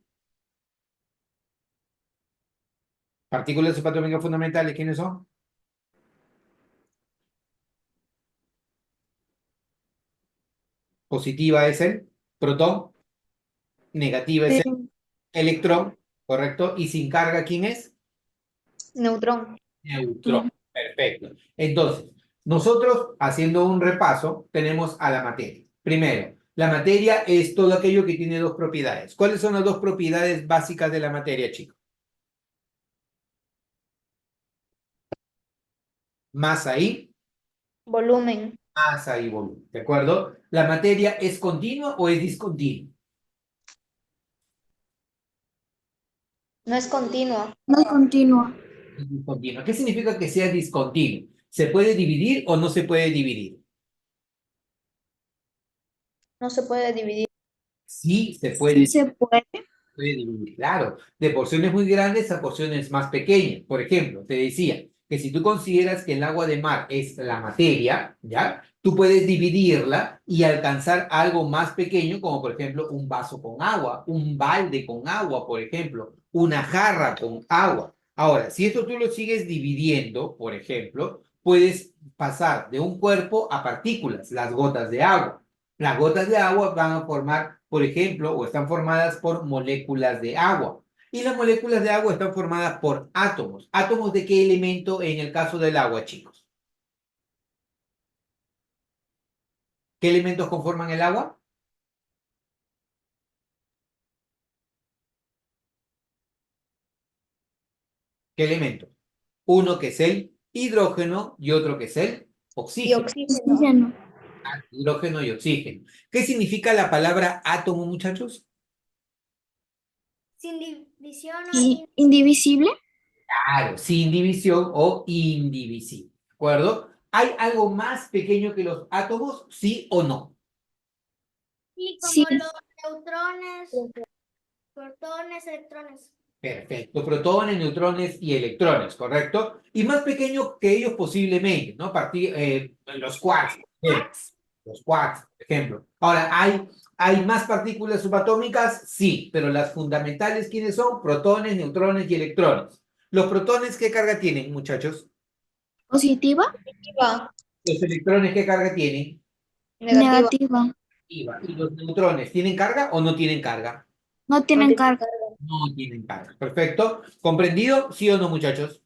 Partículas subatómicas fundamentales, ¿quiénes son? Positiva es el protón, negativa es Eh, el electrón, ¿correcto? Y sin carga, ¿quién es? Neutrón. Neutrón. Perfecto. Entonces, nosotros, haciendo un repaso, tenemos a la materia. Primero, la materia es todo aquello que tiene dos propiedades. ¿Cuáles son las dos propiedades básicas de la materia, chicos? Masa y Volumen. masa y volumen, ¿de acuerdo? ¿La materia es continua o es discontinua? No es continua. no continua. Es discontinua. ¿Qué significa que sea discontinua? ¿Se puede dividir o no se puede dividir? No se puede dividir. Sí, se Sí se puede. puede dividir, claro, de porciones muy grandes a porciones más pequeñas. Por ejemplo, te decía que si tú consideras que el agua de mar es la materia, ¿ya? Tú puedes dividirla y alcanzar algo más pequeño, como por ejemplo un vaso con agua, un balde con agua, por ejemplo, una jarra con agua. Ahora, si esto tú lo sigues dividiendo, por ejemplo, puedes pasar de un cuerpo a partículas, las gotas de agua. Las gotas de agua van a formar, por ejemplo, o están formadas por moléculas de agua. Y las moléculas de agua están formadas por átomos. ¿Átomos de qué elemento en el caso del agua, chicos? ¿Qué elementos conforman el agua? ¿Qué elementos? Uno que es el hidrógeno y otro que es el Y oxígeno. oxígeno. Oxígeno. Hidrógeno y oxígeno. ¿Qué significa la palabra átomo, muchachos? Sin división o Y indivisible. Claro, sin división o indivisible. ¿De acuerdo? ¿Hay algo más pequeño que los átomos? ¿Sí o no? sí, Sí. como los neutrones, protones, electrones. Perfecto. Protones, neutrones y electrones, ¿correcto? Y más pequeño que ellos posiblemente, ¿no? Los quarks, por ejemplo. Quarks. Los quarks, por ejemplo. Ahora, ¿hay más partículas subatómicas? Sí, pero las fundamentales, ¿quiénes son? Protones, neutrones y electrones. ¿Los protones qué carga tienen, muchachos? Positiva. Negativa. ¿Los electrones qué carga tienen? Negativa. Negativa. Negativa. ¿Y los neutrones tienen carga o no tienen carga? No No tienen tiene carga. carga. No tienen carga. Perfecto. ¿Comprendido? ¿Sí o no, muchachos?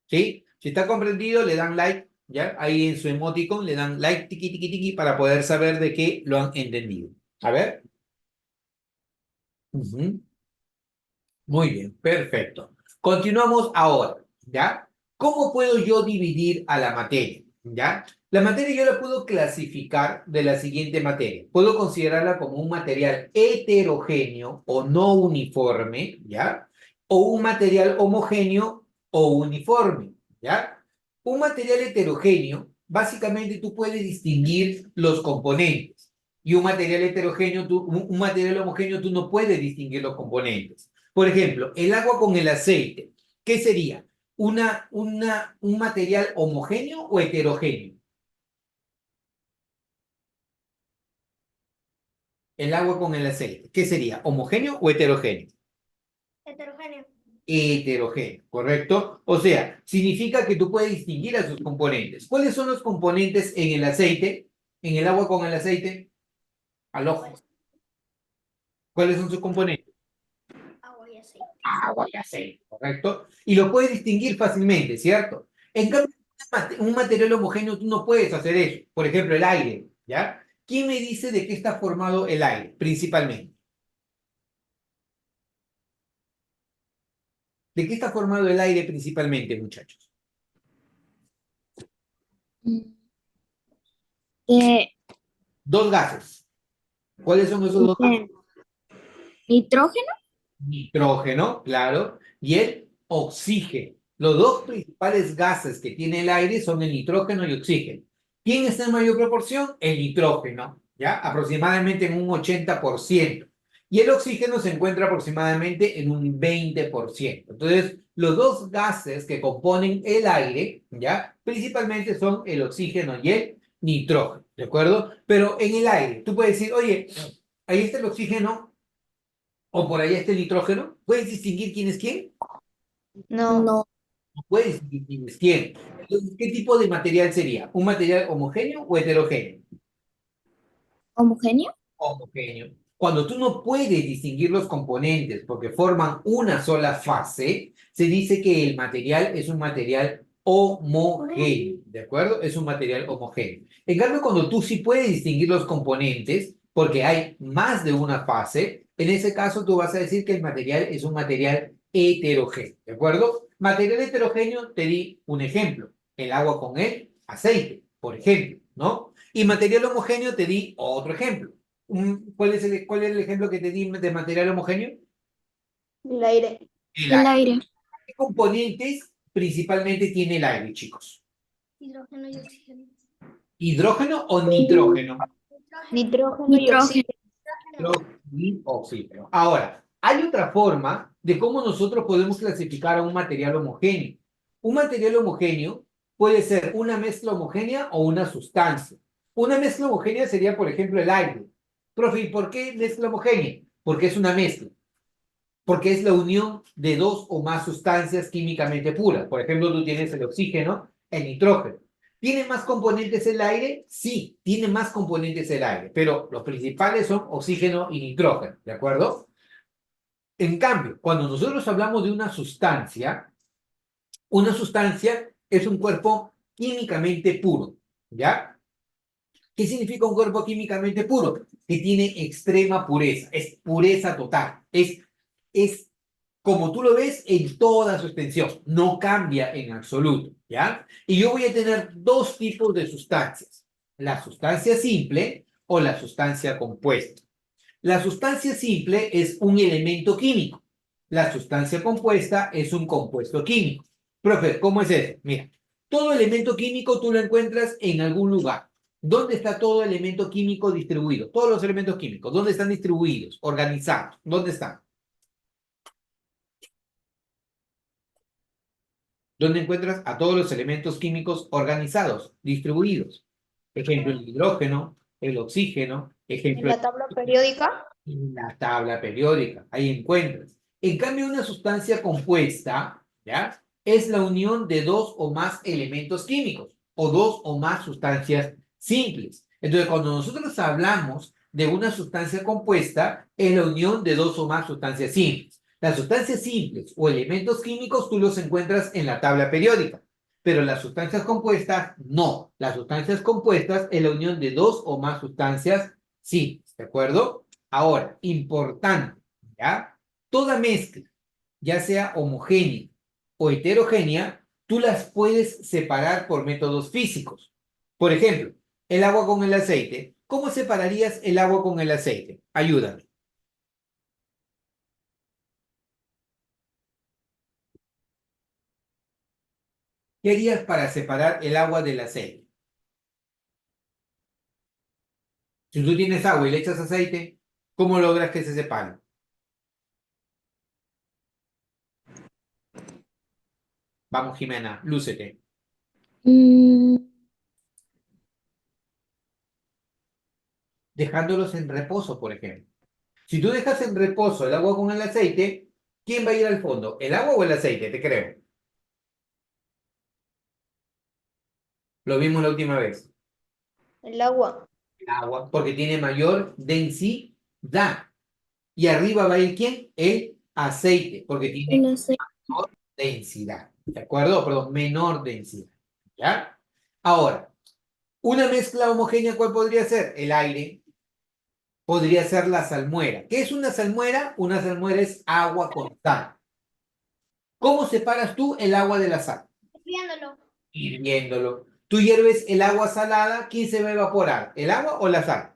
¿Sí? Si está comprendido, le dan like, ¿ya? Ahí en su emoticon le dan like, tiqui, tiqui, tiqui, para poder saber de qué lo han entendido. A ver. Ujú. Muy bien, perfecto. Continuamos ahora, ¿ya? ¿Cómo puedo yo dividir a la materia? ¿Ya? La materia yo la puedo clasificar de la siguiente materia. Puedo considerarla como un material heterogéneo o no uniforme, ¿ya? O un material homogéneo o uniforme, ¿ya? Un material heterogéneo, básicamente tú puedes distinguir los componentes. Y un material heterogéneo, un material homogéneo, tú no puedes distinguir los componentes. Por ejemplo, el agua con el aceite. ¿Qué sería? ¿Un material homogéneo o heterogéneo? El agua con el aceite. ¿Qué sería? ¿Homogéneo o heterogéneo? Heterogéneo. Heterogéneo, ¿correcto? O sea, significa que tú puedes distinguir a sus componentes. ¿Cuáles son los componentes en el aceite? En el agua con el aceite, al ojo. ¿Cuáles son sus componentes? Agua y aceite. Agua y aceite, ¿correcto? Y lo puedes distinguir fácilmente, ¿cierto? En cambio, Un material homogéneo tú no puedes hacer eso. Por ejemplo, el aire, ¿ya? ¿Quién me dice de qué está formado el aire, principalmente? ¿De qué está formado el aire principalmente, muchachos? De, Dos gases. ¿Cuáles son esos dos gases? de nitrógeno. Nitrógeno, claro, y el oxígeno. Los dos principales gases que tiene el aire son el nitrógeno y oxígeno. ¿Quién está en mayor proporción? El nitrógeno, ¿ya? Aproximadamente en un 80%. Y el oxígeno se encuentra aproximadamente en un 20%. Entonces, los dos gases que componen el aire, ¿ya? Principalmente son el oxígeno y el nitrógeno, ¿de acuerdo? Pero en el aire, tú puedes decir, oye, ahí está el oxígeno o por ahí está el nitrógeno. ¿Puedes distinguir quién es quién? No. No. No puedes distinguir quién es quién. Entonces, ¿qué tipo de material sería? ¿Un material homogéneo o heterogéneo? ¿Homogéneo? Homogéneo. Cuando tú no puedes distinguir los componentes porque forman una sola fase, se dice que el material es un material homogéneo, ¿de acuerdo? Es un material homogéneo. En cambio, cuando tú sí puedes distinguir los componentes porque hay más de una fase, en ese caso tú vas a decir que el material es un material heterogéneo, ¿de acuerdo? Material heterogéneo, te di un ejemplo, el agua con el aceite, por ejemplo, ¿no? Y material homogéneo te di otro ejemplo. ¿Cuál es el ejemplo que te di de material homogéneo? El aire. El El aire. aire. ¿Qué componentes principalmente tiene el aire, chicos? Hidrógeno y oxígeno. ¿Hidrógeno o nitrógeno? Nitrógeno y Nitrógeno. oxígeno. Hidrógeno y oxígeno. Ahora, hay otra forma de cómo nosotros podemos clasificar a un material homogéneo. Un material homogéneo puede ser una mezcla homogénea o una sustancia. Una mezcla homogénea sería, por ejemplo, el aire. Profe, ¿y por qué mezcla homogénea? Porque es una mezcla. Porque es la unión de dos o más sustancias químicamente puras. Por ejemplo, tú tienes el oxígeno, el nitrógeno. ¿Tiene más componentes el aire? Sí, tiene más componentes el aire, pero los principales son oxígeno y nitrógeno, ¿de acuerdo? En cambio, cuando nosotros hablamos de una sustancia es un cuerpo químicamente puro, ¿ya? ¿Qué significa un cuerpo químicamente puro? Que tiene extrema pureza, es pureza total, es como tú lo ves en toda su extensión, no cambia en absoluto, ¿ya? Y yo voy a tener dos tipos de sustancias, la sustancia simple o la sustancia compuesta. La sustancia simple es un elemento químico, la sustancia compuesta es un compuesto químico. Profe, ¿cómo es eso? Mira, todo elemento químico tú lo encuentras en algún lugar. ¿Dónde está todo elemento químico distribuido? Todos los elementos químicos, ¿dónde están distribuidos? Organizados, ¿dónde están? ¿Dónde encuentras a todos los elementos químicos organizados, distribuidos? Ejemplo, el hidrógeno, el oxígeno, En ejemplo, la tabla periódica. en la tabla periódica, ahí encuentras. En cambio, una sustancia compuesta, ¿ya? Es la unión de dos o más elementos químicos o dos o más sustancias simples. Entonces, cuando nosotros hablamos de una sustancia compuesta, es la unión de dos o más sustancias simples. Las sustancias simples o elementos químicos tú los encuentras en la tabla periódica, pero las sustancias compuestas no. Las sustancias compuestas es la unión de dos o más sustancias simples, ¿de acuerdo? Ahora, importante, ¿ya? Toda mezcla, ya sea homogénea o heterogénea, tú las puedes separar por métodos físicos. Por ejemplo, el agua con el aceite. ¿Cómo separarías el agua con el aceite? Ayúdame. ¿Qué harías para separar el agua del aceite? Si tú tienes agua y le echas aceite, ¿cómo logras que se separen? Vamos, Jimena, lúcete. Mm, Dejándolos en reposo, por ejemplo. Si tú dejas en reposo el agua con el aceite, ¿quién va a ir al fondo? ¿El agua o el aceite? Te creo. Lo vimos la última vez. El agua. El agua, porque tiene mayor densidad. Y arriba va a ir ¿quién? El aceite, porque tiene el aceite. menor densidad. ¿De acuerdo? Perdón, menor densidad. ¿Ya? Ahora, una mezcla homogénea, ¿cuál podría ser? El aire. Podría ser la salmuera. ¿Qué es una salmuera? Una salmuera es agua con sal. ¿Cómo separas tú el agua de la sal? Viéndolo. Hirviéndolo. Tú hierves el agua salada, ¿quién se va a evaporar? ¿El agua o la sal?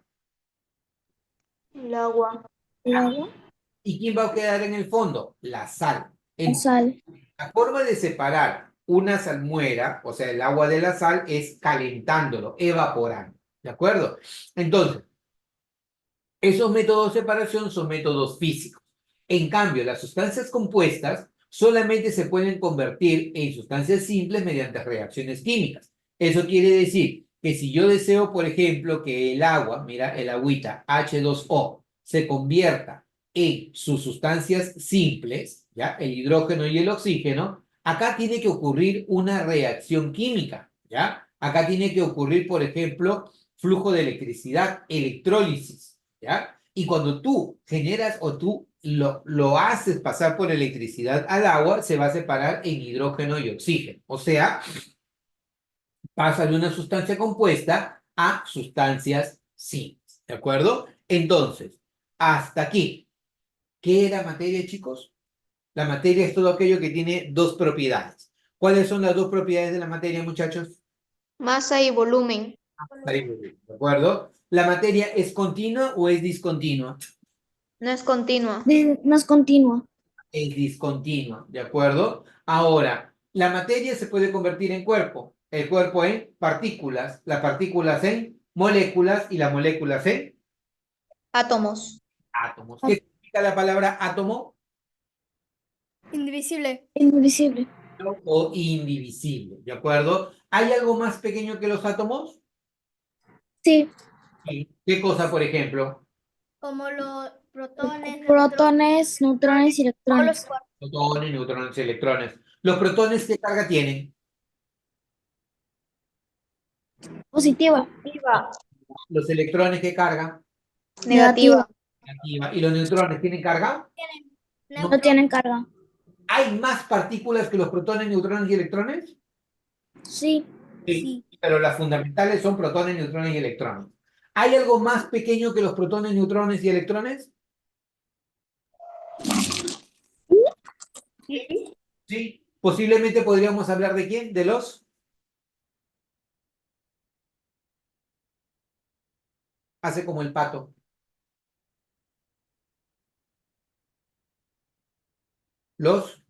El agua. El agua, ¿Y quién va a quedar en el fondo? La sal. la sal. La forma de separar una salmuera, o sea, el agua de la sal, es calentándolo, evaporando. ¿De acuerdo? Entonces, esos métodos de separación son métodos físicos. En cambio, las sustancias compuestas solamente se pueden convertir en sustancias simples mediante reacciones químicas. Eso quiere decir que si yo deseo, por ejemplo, que el agua, mira, el agüita H2O, se convierta en sus sustancias simples, ¿ya? El hidrógeno y el oxígeno, acá tiene que ocurrir una reacción química, ¿ya? Acá tiene que ocurrir, por ejemplo, flujo de electricidad, electrólisis. ¿Ya? Y cuando tú generas o tú lo haces pasar por electricidad al agua, se va a separar en hidrógeno y oxígeno. O sea, pasa de una sustancia compuesta a sustancias simples. ¿De acuerdo? Entonces, hasta aquí. ¿Qué era materia, chicos? La materia es todo aquello que tiene dos propiedades. ¿Cuáles son las dos propiedades de la materia, muchachos? Masa y volumen. ¿De acuerdo? ¿La materia es continua o es discontinua? No es continua. No es continua. Es discontinua, ¿de acuerdo? Ahora, la materia se puede convertir en cuerpo, el cuerpo en partículas, las partículas en moléculas y las moléculas en Átomos. átomos. ¿Qué significa la palabra átomo? Indivisible. Indivisible. O indivisible, ¿de acuerdo? ¿Hay algo más pequeño que los átomos? Sí. Sí. ¿Qué cosa, por ejemplo? Como los protones, Protones, neutrones y o los electrones. cuerpos. Protones, neutrones y electrones. ¿Los protones qué carga tienen? Positiva. Negativa. ¿Los electrones qué carga? Negativa. Negativa. ¿Y los neutrones tienen carga? No. No tienen carga. ¿Hay más partículas que los protones, neutrones y electrones? Sí. Sí, pero las fundamentales son protones, neutrones y electrones. ¿Hay algo más pequeño que los protones, neutrones y electrones? Sí. Sí. Posiblemente podríamos hablar de quién, de los... Hace como el pato. Los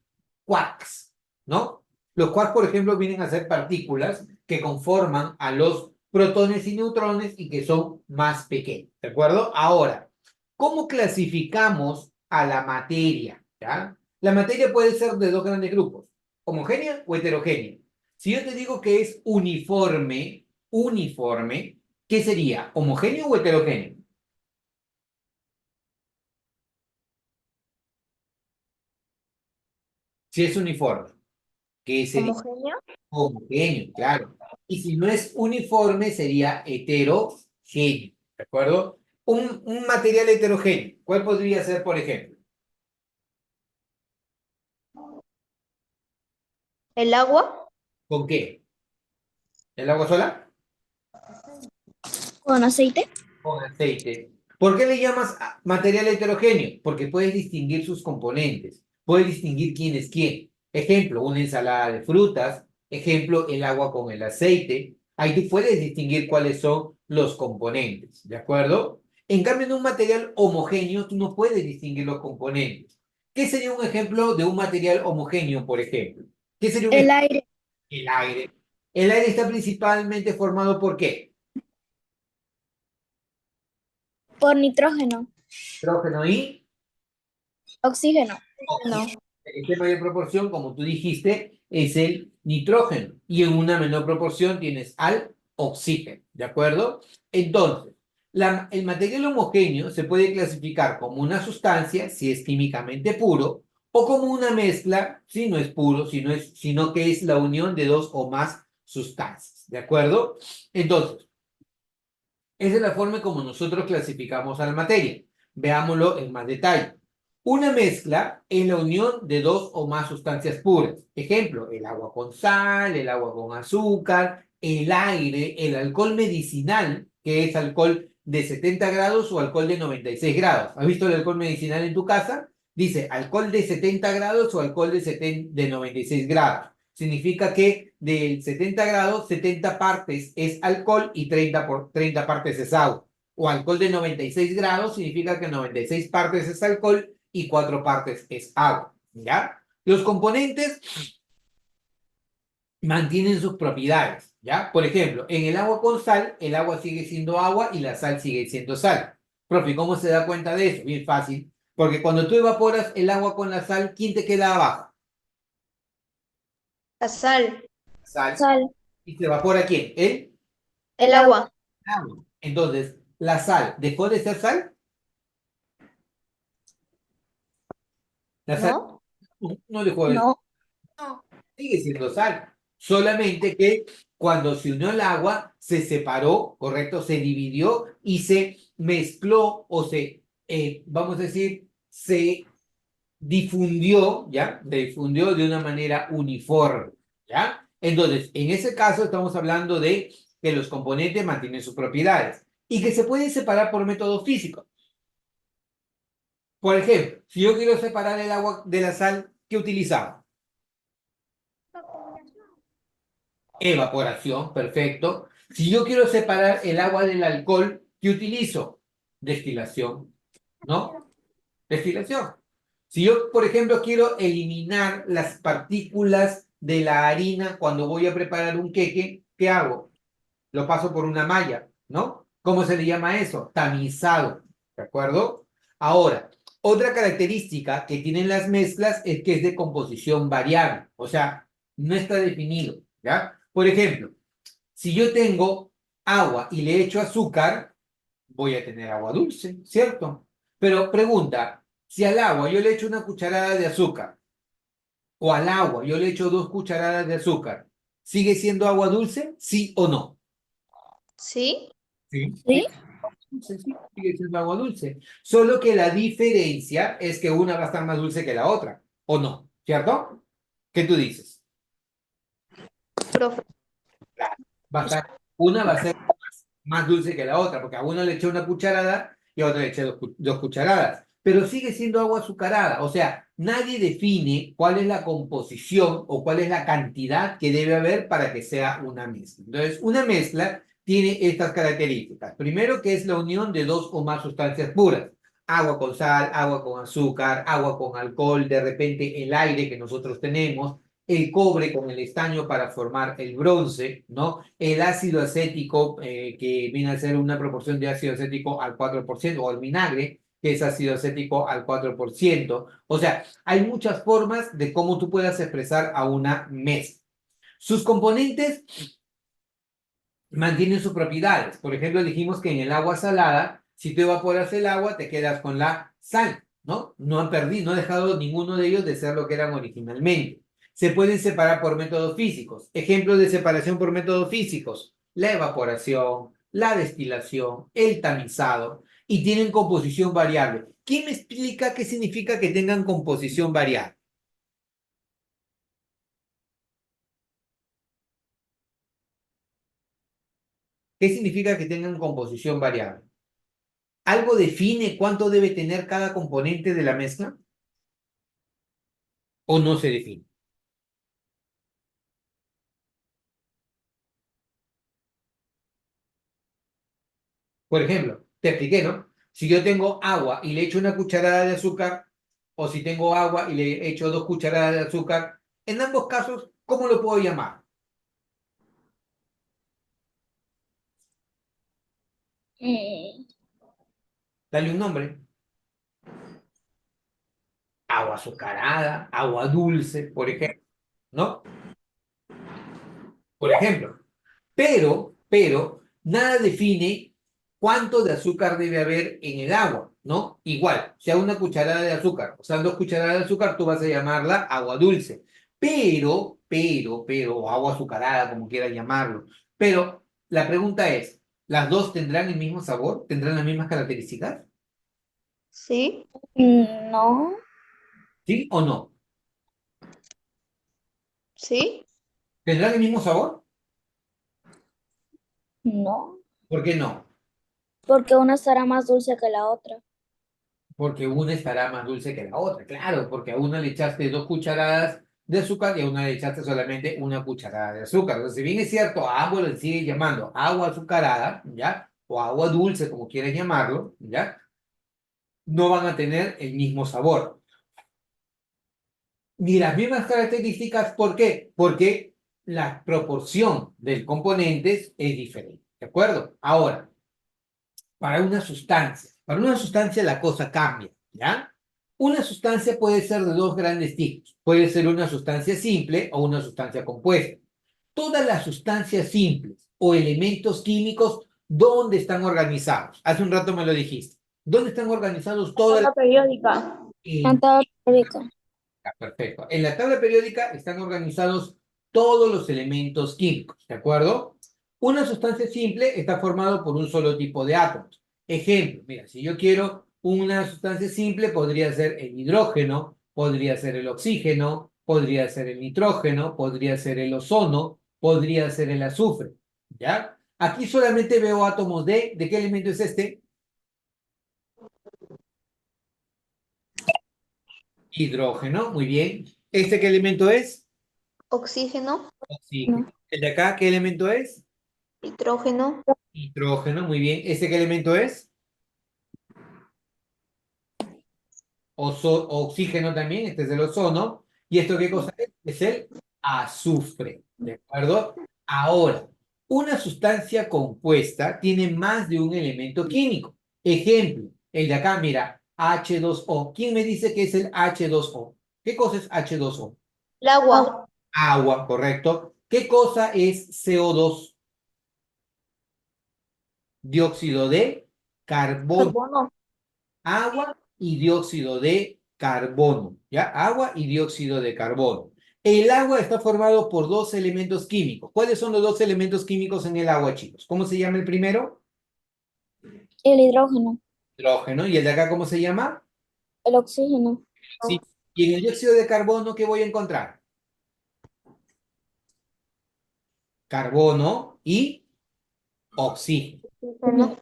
quarks, ¿no? Los quarks, por ejemplo, vienen a ser partículas que conforman a los protones y neutrones y que son más pequeños, ¿de acuerdo? Ahora, ¿cómo clasificamos a la materia? ¿Ya? La materia puede ser de dos grandes grupos, homogénea o heterogénea. Si yo te digo que es uniforme, ¿qué sería? ¿Homogéneo o heterogéneo? Si es uniforme, ¿qué sería? Homogéneo. Homogéneo, claro. Y si no es uniforme, sería heterogéneo, ¿de acuerdo? Un material heterogéneo, ¿cuál podría ser, por ejemplo? El agua. ¿Con qué? ¿El agua sola? Con aceite. Con aceite. ¿Por qué le llamas material heterogéneo? Porque puedes distinguir sus componentes, puedes distinguir quién es quién. Ejemplo, una ensalada de frutas, ejemplo, el agua con el aceite. Ahí tú puedes distinguir cuáles son los componentes, ¿de acuerdo? En cambio, en un material homogéneo, tú no puedes distinguir los componentes. ¿Qué sería un ejemplo de un material homogéneo, por ejemplo? ¿Qué sería un El ejemplo? aire. El aire. El aire está principalmente formado ¿por qué? Por nitrógeno. Hidrógeno y Oxígeno. No. oxígeno. En mayor proporción, como tú dijiste, es el nitrógeno. Y en una menor proporción tienes al oxígeno. ¿De acuerdo? Entonces, el material homogéneo se puede clasificar como una sustancia, si es químicamente puro, o como una mezcla, si no es puro, sino que es la unión de dos o más sustancias. ¿De acuerdo? Entonces, esa es la forma como nosotros clasificamos a la materia. Veámoslo en más detalle. Una mezcla es la unión de dos o más sustancias puras. Ejemplo, el agua con sal, el agua con azúcar, el aire, el alcohol medicinal, que es alcohol de 70 grados o alcohol de 96 grados. ¿Has visto el alcohol medicinal en tu casa? Dice alcohol de 70 grados o alcohol de 96 grados. Significa que del 70 grados, 70 partes es alcohol y 30 partes es agua. O alcohol de 96 grados significa que 96 partes es alcohol y 4 partes es agua, ¿ya? Los componentes mantienen sus propiedades, ¿ya? Por ejemplo, en el agua con sal, el agua sigue siendo agua y la sal sigue siendo sal. Profe, ¿cómo se da cuenta de eso? Bien fácil, porque cuando tú evaporas el agua con la sal, ¿quién te queda abajo? La sal. Sal. Sal. ¿Y se evapora quién? El agua. Agua. Entonces, ¿la sal dejó de ser sal? La sal ¿No? no dejó de ser, No. No. sigue siendo sal. Solamente que cuando se unió el agua, se separó, ¿correcto? Se dividió y se mezcló o vamos a decir, se difundió, ¿ya? Se difundió de una manera uniforme, ¿ya? Entonces, en ese caso estamos hablando de que los componentes mantienen sus propiedades y que se pueden separar por métodos físicos. Por ejemplo, si yo quiero separar el agua de la sal, ¿qué utilizamos? Evaporación, perfecto. Si yo quiero separar el agua del alcohol, ¿qué utilizo? Destilación, ¿no? Destilación. Si yo, por ejemplo, quiero eliminar las partículas de la harina cuando voy a preparar un queque, ¿qué hago? Lo paso por una malla, ¿no? ¿Cómo se le llama eso? Tamizado, ¿de acuerdo? Ahora, otra característica que tienen las mezclas es que es de composición variable, o sea, no está definido, ¿ya? Por ejemplo, si yo tengo agua y le echo azúcar, voy a tener agua dulce, ¿cierto? Pero pregunta, si al agua yo le echo una cucharada de azúcar o al agua yo le echo 2 cucharadas de azúcar, ¿sigue siendo agua dulce? ¿Sí o no? ¿Sí? Sí. ¿Sí? Dulce, sí, sigue siendo agua dulce. Solo que la diferencia es que una va a estar más dulce que la otra, ¿o no? ¿Cierto? ¿Qué tú dices? Profe. Una va a ser más dulce que la otra, porque a uno le eché una cucharada y a otro le eché 2 cucharadas. Pero sigue siendo agua azucarada. O sea, nadie define cuál es la composición o cuál es la cantidad que debe haber para que sea una mezcla. Entonces, una mezcla tiene estas características. Primero, que es la unión de dos o más sustancias puras. Agua con sal, agua con azúcar, agua con alcohol, de repente el aire que nosotros tenemos, el cobre con el estaño para formar el bronce, ¿no? El ácido acético, que viene a ser una proporción de ácido acético al 4%, o el vinagre, que es ácido acético al 4%. O sea, hay muchas formas de cómo tú puedas expresar a una mezcla. Sus componentes mantienen sus propiedades. Por ejemplo, dijimos que en el agua salada, si tú evaporas el agua, te quedas con la sal, ¿no? No han perdido, no ha dejado ninguno de ellos de ser lo que eran originalmente. Se pueden separar por métodos físicos. Ejemplos de separación por métodos físicos: la evaporación, la destilación, el tamizado, y tienen composición variable. ¿Quién me explica qué significa que tengan composición variable? ¿Qué significa que tengan composición variable? ¿Algo define cuánto debe tener cada componente de la mezcla? ¿O no se define? Por ejemplo, te expliqué, ¿no? Si yo tengo agua y le echo una cucharada de azúcar, o si tengo agua y le echo 2 cucharadas de azúcar, en ambos casos, ¿cómo lo puedo llamar? Eh, Dale un nombre. Agua azucarada, agua dulce, por ejemplo, ¿no? Por ejemplo. Pero, nada define cuánto de azúcar debe haber en el agua, ¿no? Igual, sea una cucharada de azúcar, o sea, 2 cucharadas de azúcar, tú vas a llamarla agua dulce. O agua azucarada, como quieras llamarlo. Pero la pregunta es, ¿las dos tendrán el mismo sabor? ¿Tendrán las mismas características? Sí. No, ¿Sí o no? Sí. ¿Tendrán el mismo sabor? no, ¿Por qué no? porque una estará más dulce que la otra. Porque una estará más dulce que la otra, claro, porque a una le echaste 2 cucharadas de azúcar y a una le echaste solamente 1 cucharada de azúcar. Entonces, si bien es cierto, a ambos le sigue llamando agua azucarada, ¿ya? O agua dulce, como quieras llamarlo, ¿ya? No van a tener el mismo sabor. Ni las mismas características, ¿por qué? Porque la proporción del componentes es diferente, ¿de acuerdo? Ahora, para una sustancia la cosa cambia, ¿ya? Una sustancia puede ser de dos grandes tipos. Puede ser una sustancia simple o una sustancia compuesta. Todas las sustancias simples o elementos químicos, ¿dónde están organizados? Hace un rato me lo dijiste. ¿Dónde están organizados todas las... Tabla periódica. En Tabla periódica. Perfecto. En la tabla periódica están organizados todos los elementos químicos, ¿de acuerdo? Una sustancia simple está formada por un solo tipo de átomos. Ejemplo, mira, si yo quiero una sustancia simple, podría ser el hidrógeno, podría ser el oxígeno, podría ser el nitrógeno, podría ser el ozono, podría ser el azufre, ¿ya? Aquí solamente veo átomos ¿de qué elemento es este? Hidrógeno, muy bien. ¿Este qué elemento es? Oxígeno. Oxígeno. ¿El de acá qué elemento es? Nitrógeno. Nitrógeno, muy bien. ¿Este qué elemento es? Oxígeno también, este es el ozono. ¿Y esto qué cosa es? Es el azufre, ¿de acuerdo? Ahora, una sustancia compuesta tiene más de un elemento químico. Ejemplo, el de acá, mira, H2O. ¿Quién me dice que es el H2O? ¿Qué cosa es H2O? El agua. Agua, correcto. ¿Qué cosa es CO2? Dióxido de carbono. Carbono. Agua y dióxido de carbono, ¿ya? Agua y dióxido de carbono. El agua está formado por dos elementos químicos. ¿Cuáles son los dos elementos químicos en el agua, chicos? ¿Cómo se llama el primero? El hidrógeno, Hidrógeno. ¿Y el de acá cómo se llama? el oxígeno, Sí. Y en el dióxido de carbono, ¿qué voy a encontrar? Carbono y oxígeno. Oxígeno.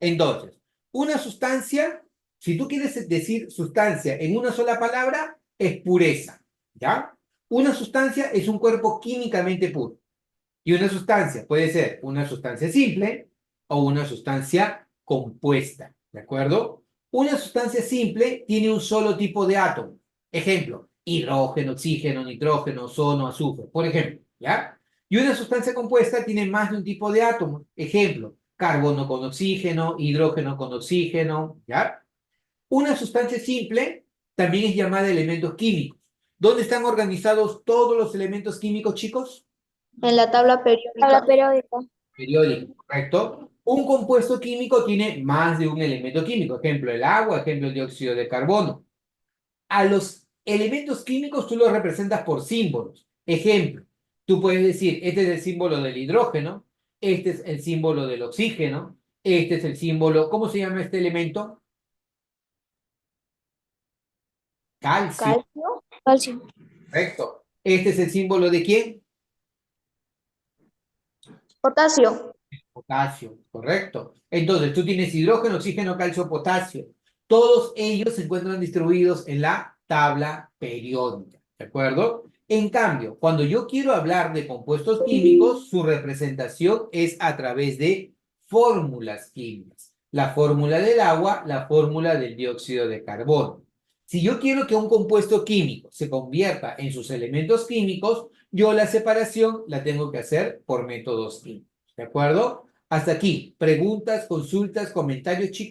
Entonces, una sustancia, si tú quieres decir sustancia en una sola palabra, es pureza, ¿ya? Una sustancia es un cuerpo químicamente puro. Y una sustancia puede ser una sustancia simple o una sustancia compuesta, ¿de acuerdo? Una sustancia simple tiene un solo tipo de átomo. Ejemplo, hidrógeno, oxígeno, nitrógeno, ozono, azufre, por ejemplo, ¿ya? Y una sustancia compuesta tiene más de un tipo de átomo. Ejemplo, carbono con oxígeno, hidrógeno con oxígeno, ¿ya? Una sustancia simple también es llamada elementos químicos. ¿Dónde están organizados todos los elementos químicos, chicos? En la tabla periódica. tabla periódica, Periódico, ¿correcto? Un compuesto químico tiene más de un elemento químico. Ejemplo, el agua, ejemplo, el dióxido de carbono. A los elementos químicos tú los representas por símbolos. Ejemplo, tú puedes decir, este es el símbolo del hidrógeno, este es el símbolo del oxígeno, este es el símbolo, ¿cómo se llama este elemento? Calcio, Calcio. calcio, correcto. Este es el símbolo de ¿quién? Potasio. Potasio, correcto. Entonces, tú tienes hidrógeno, oxígeno, calcio, potasio. Todos ellos se encuentran distribuidos en la tabla periódica, ¿de acuerdo? En cambio, cuando yo quiero hablar de compuestos químicos, su representación es a través de fórmulas químicas. La fórmula del agua, la fórmula del dióxido de carbono. Si yo quiero que un compuesto químico se convierta en sus elementos químicos, yo la separación la tengo que hacer por métodos químicos. ¿De acuerdo? Hasta aquí. Preguntas, consultas, comentarios, chicos.